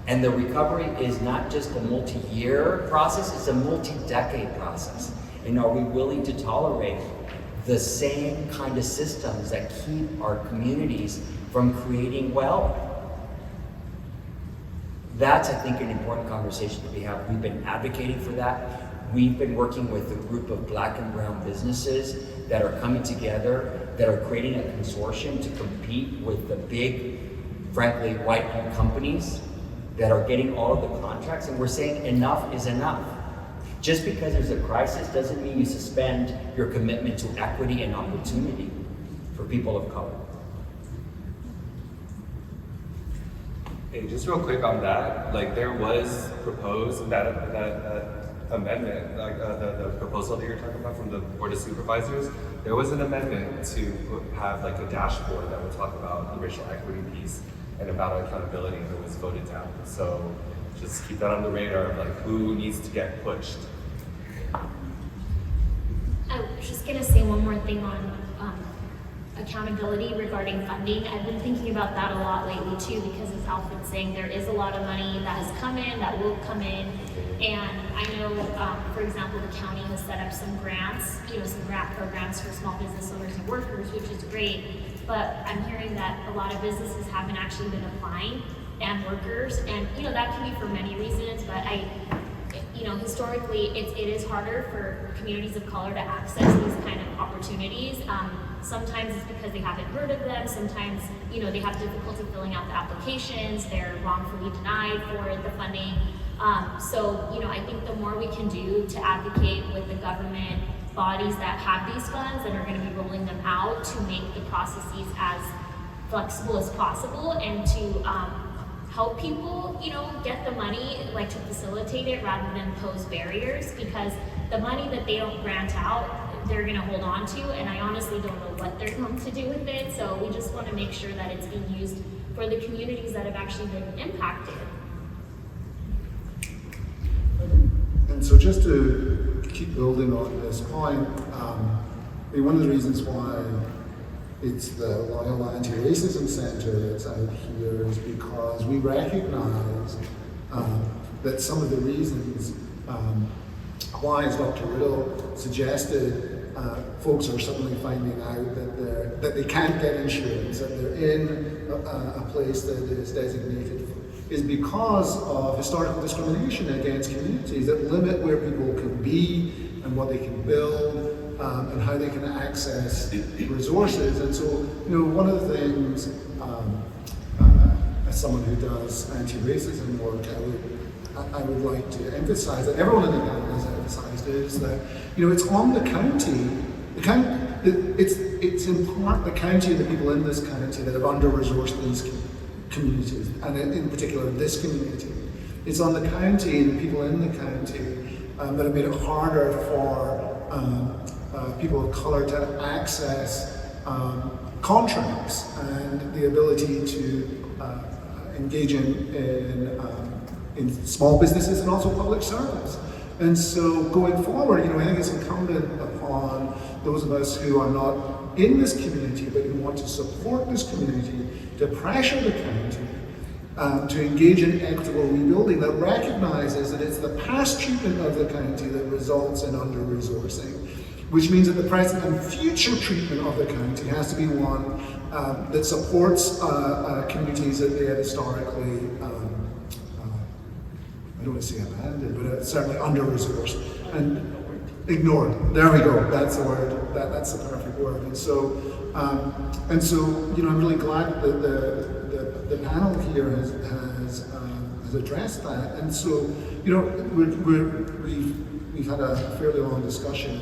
And the recovery is not just a multi-year process, it's a multi-decade process. And are we willing to tolerate the same kind of systems that keep our communities from creating wealth? That's, I think, an important conversation to be had. We've been advocating for that. We've been working with a group of Black and brown businesses that are coming together, that are creating a consortium to compete with the big, frankly, white-owned companies that are getting all of the contracts, and we're saying enough is enough. Just because there's a crisis doesn't mean you suspend your commitment to equity and opportunity for people of color. Hey, just real quick on that, like there was proposed that amendment, like the proposal that you're talking about from the Board of Supervisors, there was an amendment to have like a dashboard that would talk about the racial equity piece and about accountability that was voted down. So just keep that on the radar of like who needs to get pushed. I was just gonna say one more thing on accountability regarding funding. I've been thinking about that a lot lately too, because as Alfred's saying, there is a lot of money that has come in, that will come in. And I know, for example, the county has set up some grants, some grant programs for small business owners and workers, which is great. But I'm hearing that a lot of businesses haven't actually been applying, and workers, and that can be for many reasons, but historically it is harder for communities of color to access these kind of opportunities. Sometimes it's because they haven't heard of them, sometimes they have difficulty filling out the applications, they're wrongfully denied for the funding. So I think the more we can do to advocate with the government bodies that have these funds and are going to be rolling them out to make the processes as flexible as possible and to help people, get the money, like to facilitate it rather than pose barriers, because the money that they don't grant out, they're going to hold on to, and I honestly don't know what they're going to do with it. So we just want to make sure that it's being used for the communities that have actually been impacted. And so just to keep building on this point, one of the reasons why it's the Loyola Anti-Racism Center that's out here is because we recognize that some of the reasons why, as Dr. Ritu suggested, folks are suddenly finding out that they can't get insurance, that they're in a place that is designated, is because of historical discrimination against communities that limit where people can be and what they can build and how they can access resources. And so, one of the things, as someone who does anti-racism work, I would like to emphasize, that everyone in the panel has emphasized, is that it's on the county. It's in part the county and the people in this county that have under-resourced these communities, and in particular this community. It's on the county and the people in the county that have made it harder for people of color to access contracts and the ability to engage in small businesses and also public service. And so going forward, I think it's incumbent upon those of us who are not in this community but who want to support this community to pressure the county to engage in equitable rebuilding that recognizes that it's the past treatment of the county that results in under-resourcing, which means that the present and future treatment of the county has to be one that supports communities that they have historically, I don't want to say abandoned, but certainly under-resourced and ignored. There we go. That's the word. That's the perfect word. And so, I'm really glad that the panel here has addressed that. And so, we've had a fairly long discussion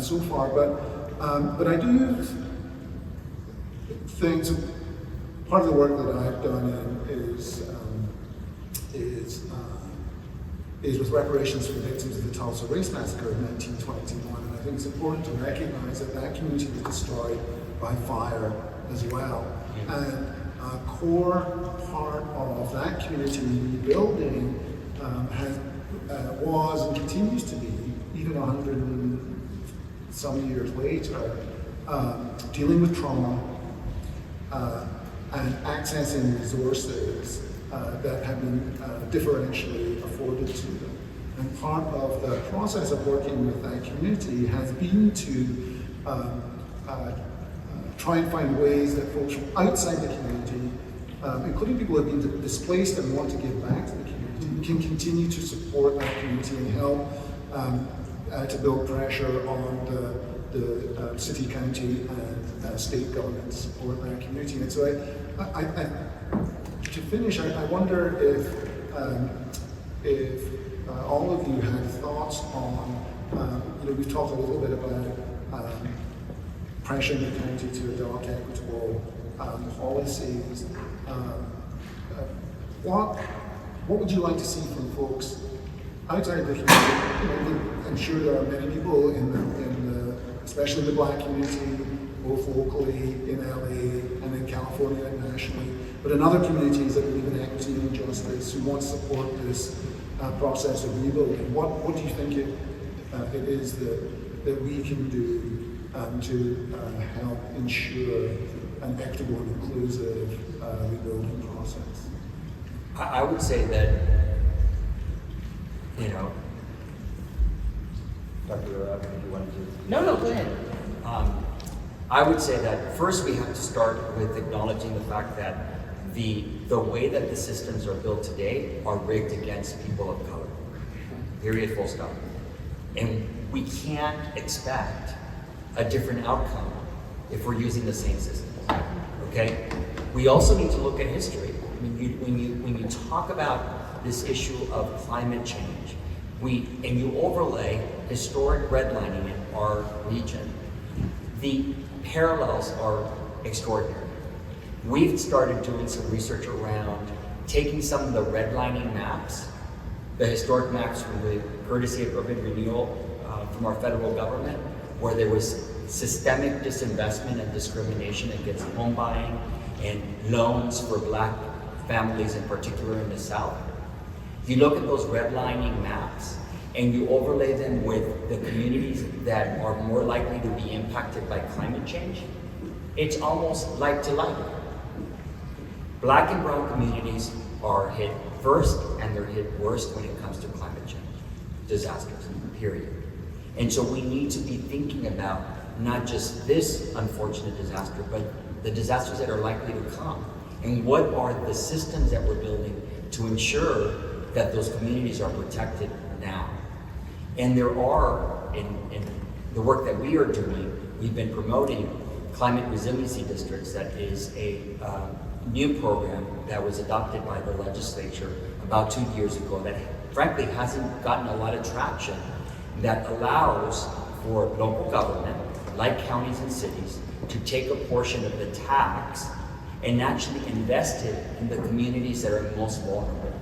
so far, but I do think part of the work that I've done is is with reparations for the victims of the Tulsa Race Massacre in 1921. And I think it's important to recognize that that community was destroyed by fire as well. And a core part of that community rebuilding was and continues to be, even 100 and some years later, dealing with trauma and accessing resources that have been differentially afforded to them. And part of the process of working with that community has been to try and find ways that folks from outside the community, including people who have been displaced and want to give back to the community, can continue to support that community and help to build pressure on the city, county, and state government to support that community. And so to finish, I wonder if all of you have thoughts on, we've talked a little bit about pressuring the county to adopt equitable policies. What would you like to see from folks outside the community? I'm sure there are many people especially the Black community, both locally in LA and in California and nationally, but in other communities that believe in equity and justice, who want to support this process of rebuilding. What do you think it is that we can do to help ensure an equitable and inclusive rebuilding process? I would say that, Dr. if you wanted to. No, go ahead. I would say that first we have to start with acknowledging the fact that the way that the systems are built today are rigged against people of color. Period, full stop. And we can't expect a different outcome if we're using the same systems. Okay? We also need to look at history. When you talk about this issue of climate change, and you overlay historic redlining in our region, the parallels are extraordinary. We've started doing some research around taking some of the redlining maps, the historic maps from the courtesy of urban renewal from our federal government, where there was systemic disinvestment and discrimination against home buying and loans for Black families in particular in the South. You look at those redlining maps and you overlay them with the communities that are more likely to be impacted by climate change, it's almost like to like. Black and brown communities are hit first and they're hit worst when it comes to climate change disasters, period. And so we need to be thinking about not just this unfortunate disaster, but the disasters that are likely to come. And what are the systems that we're building to ensure that those communities are protected now? And there are, in the work that we are doing, we've been promoting climate resiliency districts. That is a new program that was adopted by the legislature about 2 years ago that frankly hasn't gotten a lot of traction, that allows for local government, like counties and cities, to take a portion of the tax and actually invest it in the communities that are most vulnerable,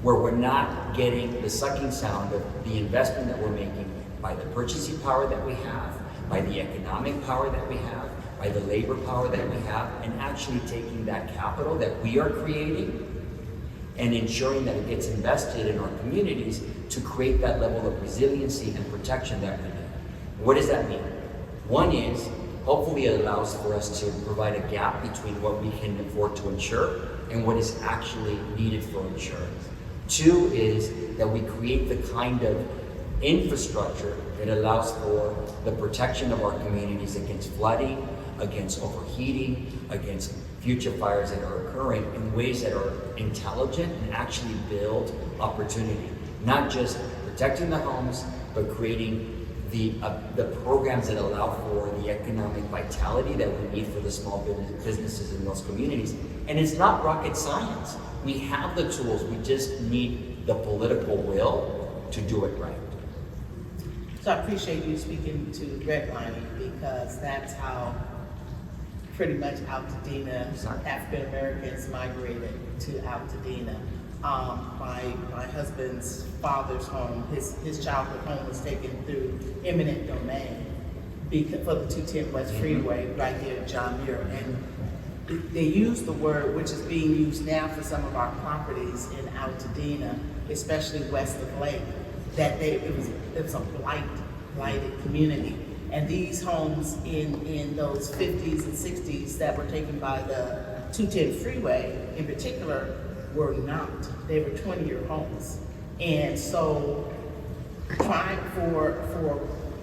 where we're not getting the sucking sound of the investment that we're making by the purchasing power that we have, by the economic power that we have, by the labor power that we have, and actually taking that capital that we are creating and ensuring that it gets invested in our communities to create that level of resiliency and protection that we need. What does that mean? One is, hopefully it allows for us to provide a gap between what we can afford to insure and what is actually needed for insurance. Two is that we create the kind of infrastructure that allows for the protection of our communities against flooding, against overheating, against future fires that are occurring in ways that are intelligent and actually build opportunity. Not just protecting the homes, but creating the programs that allow for the economic vitality that we need for the small businesses in those communities. And it's not rocket science. We have the tools, we just need the political will to do it right. So I appreciate you speaking to redlining, because that's how pretty much Altadena, African Americans migrated to Altadena. My husband's father's home, his childhood home was taken through eminent domain for the 210 West Freeway right there in John Muir. And they used the word, which is being used now for some of our properties in Altadena, especially west of Lake, that it was a blighted community. And these homes in those 50s and 60s that were taken by the 210 freeway in particular were not. They were 20-year homes. And so trying for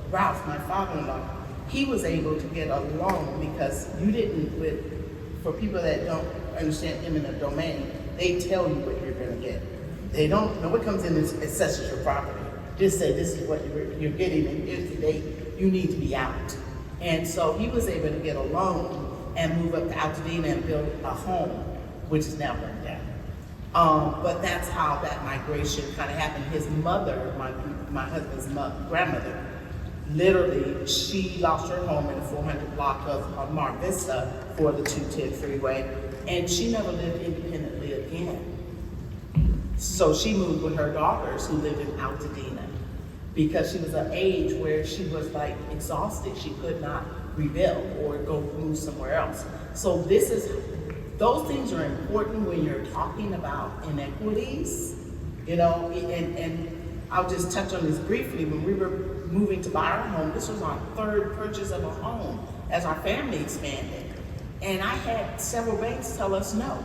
Ralph, my father-in-law, he was able to get a loan because for people that don't understand eminent domain, they tell you what you're gonna get. They don't know what comes in as such as your property. Just say this is what you're getting and here's the date you need to be out. And so he was able to get a loan and move up to Altadena and build a home, which is now burned down. But that's how that migration kind of happened. His mother, my husband's grandmother, literally, she lost her home in the 400 block of Mar Vista for the 210 freeway, and she never lived independently again. So she moved with her daughters who lived in Altadena because she was at an age where she was like exhausted. She could not rebuild or go move somewhere else. So those things are important when you're talking about inequities, you know, and I'll just touch on this briefly. When we were moving to buy our home, this was our third purchase of a home as our family expanded. And I had several banks tell us no.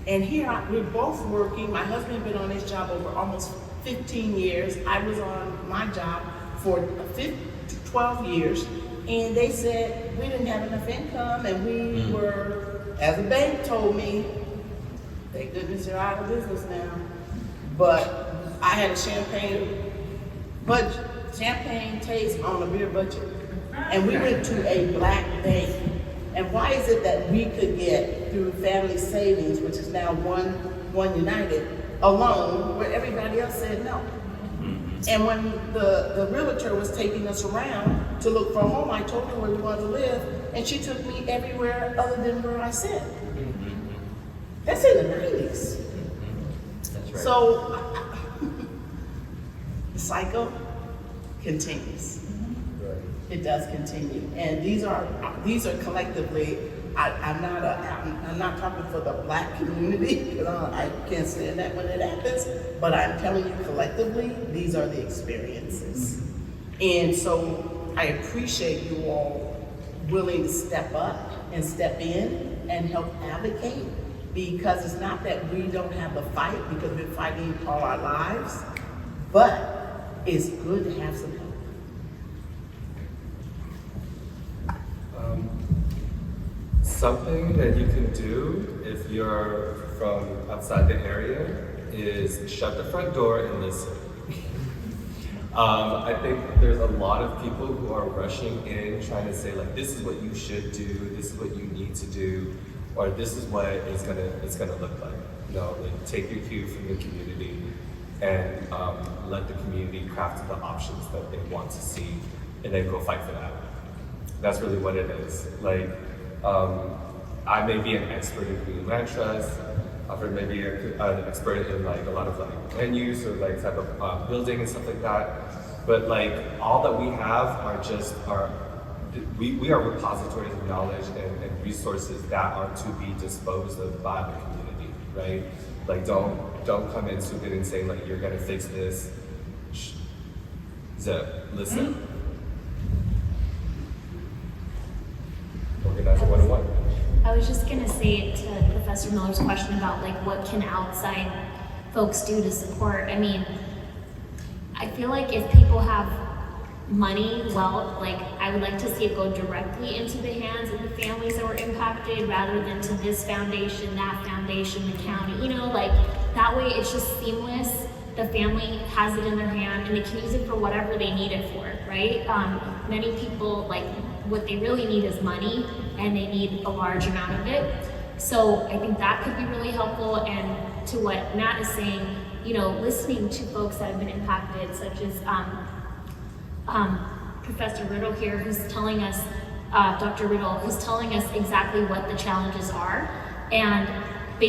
And here we're both working. My husband had been on his job over almost 15 years. I was on my job for 12 years. And they said we didn't have enough income and we were, as the bank told me, thank goodness they're out of business now. But I had a champagne taste on a beer budget. And we went to a black bank. And why is it that we could get through family savings, which is now One United, a loan where everybody else said no? And when the realtor was taking us around to look for a home, I told her where we wanted to live, and she took me everywhere other than where I said. That's in the 90s. That's right. So the cycle continues. It does continue, and these are collectively. I'm not talking for the black community because I can't stand that when it happens. But I'm telling you, collectively, these are the experiences, and so I appreciate you all willing to step up and step in and help advocate, because it's not that we don't have a fight because we've been fighting all our lives, but it's good to have some help. Something that you can do if you're from outside the area is shut the front door and listen. I think there's a lot of people who are rushing in trying to say like, this is what you should do, this is what you need to do, or this is what it's gonna look like. No, like take your cue from the community and let the community craft the options that they want to see, and then go fight for that. That's really what it is. Like, I may be an expert in community land trust. Alfred may be an expert in like a lot of like land use or like type of building and stuff like that. But like all that we have are just we are repositories of knowledge and resources that are to be disposed of by the community, right? Like don't come in stupid and say like you're gonna fix this. Zip, listen. Organizer 101. I was just gonna say to Professor Miller's question about like what can outside folks do to support. I mean, I feel like if people have money, wealth, like I would like to see it go directly into the hands of the families that were impacted rather than to this foundation, that foundation, the county, you know, like that way it's just seamless. The family has it in their hand and they can use it for whatever they need it for, right? Many people, like what they really need is money and they need a large amount of it. So I think that could be really helpful. And to what Matt is saying, you know, listening to folks that have been impacted, such as Professor Riddle here, who's telling us, Dr. Riddle, who's telling us exactly what the challenges are. And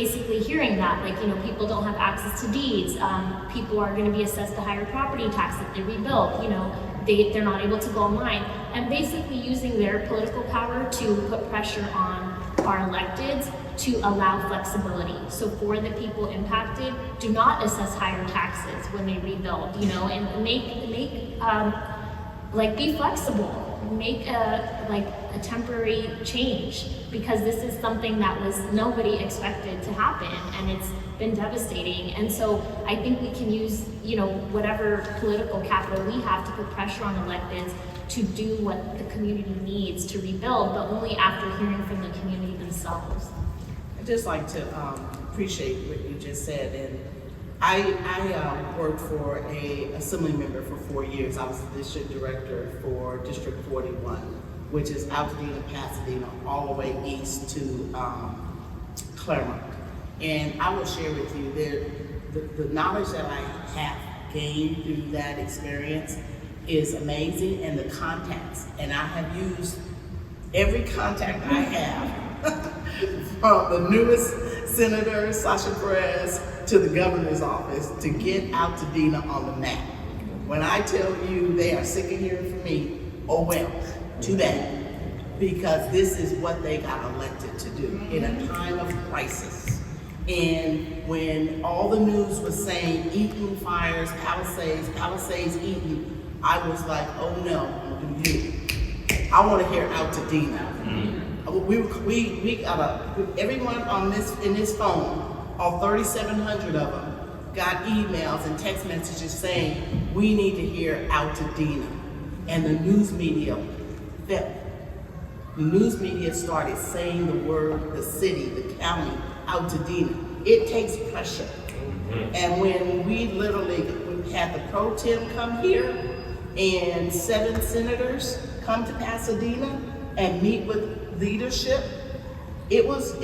basically hearing that, like, you know, people don't have access to deeds, people are going to be assessed a higher property tax if they rebuild, you know, they're not able to go online, and basically using their political power to put pressure on our electeds to allow flexibility. So for the people impacted, do not assess higher taxes when they rebuild, you know, and be flexible. Make a temporary change, because this is something that was nobody expected to happen, and it's been devastating. And so I think we can use, you know, whatever political capital we have to put pressure on electeds to do what the community needs to rebuild, but only after hearing from the community themselves. I'd just like to appreciate what you just said. And I worked for a assembly member for 4 years. I was the district director for District 41, which is Altadena, Pasadena, all the way east to Claremont. And I will share with you the knowledge that I have gained through that experience is amazing, and the contacts. And I have used every contact I have from the newest Senator Sasha Perez to the governor's office to get Altadena on the map. When I tell you they are sick of hearing from me, oh well, too bad. Because this is what they got elected to do in a time of crisis. And when all the news was saying Eaton fires, Palisades Eaton, I was like, oh no, do you? I want to hear Altadena. We got everyone on in this phone, all 3,700 of them, got emails and text messages saying, we need to hear Altadena. And the news media fell. The news media started saying the word, the city, the county, Altadena. It takes pressure. And when we had the pro tem come here and 7 senators come to Pasadena and meet with leadership, it was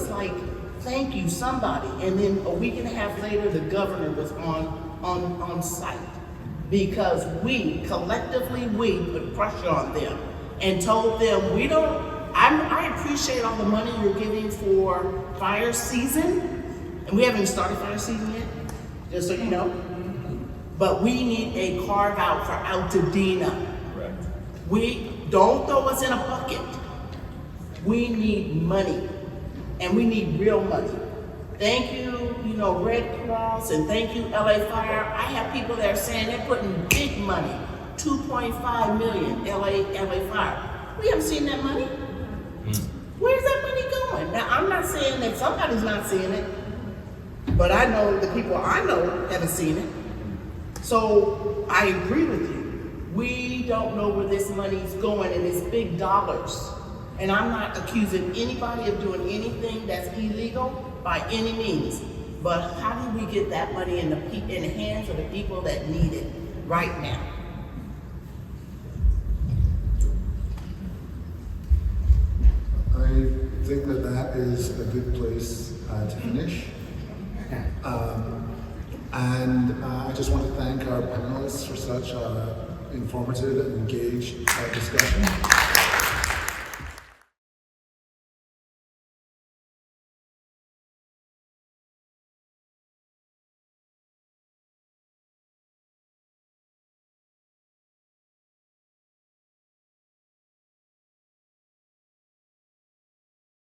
like, thank you, somebody. And then a week and a half later, the governor was on site, because we collectively put pressure on them and told them, I appreciate all the money you're giving for fire season, and we haven't started fire season yet, just so you know. But we need a carve out for Altadena. Right. We don't throw us in a bucket. We need money, and we need real money. Thank you, Red Cross, and thank you, LA Fire. I have people that are saying they're putting big money, 2.5 million, LA Fire. We haven't seen that money. Where's that money going? Now, I'm not saying that somebody's not seeing it, but I know the people I know haven't seen it. So I agree with you. We don't know where this money's going, and it's big dollars. And I'm not accusing anybody of doing anything that's illegal by any means. But how do we get that money in the hands of the people that need it right now? I think that is a good place to finish. And I just want to thank our panelists for such informative and engaged discussion.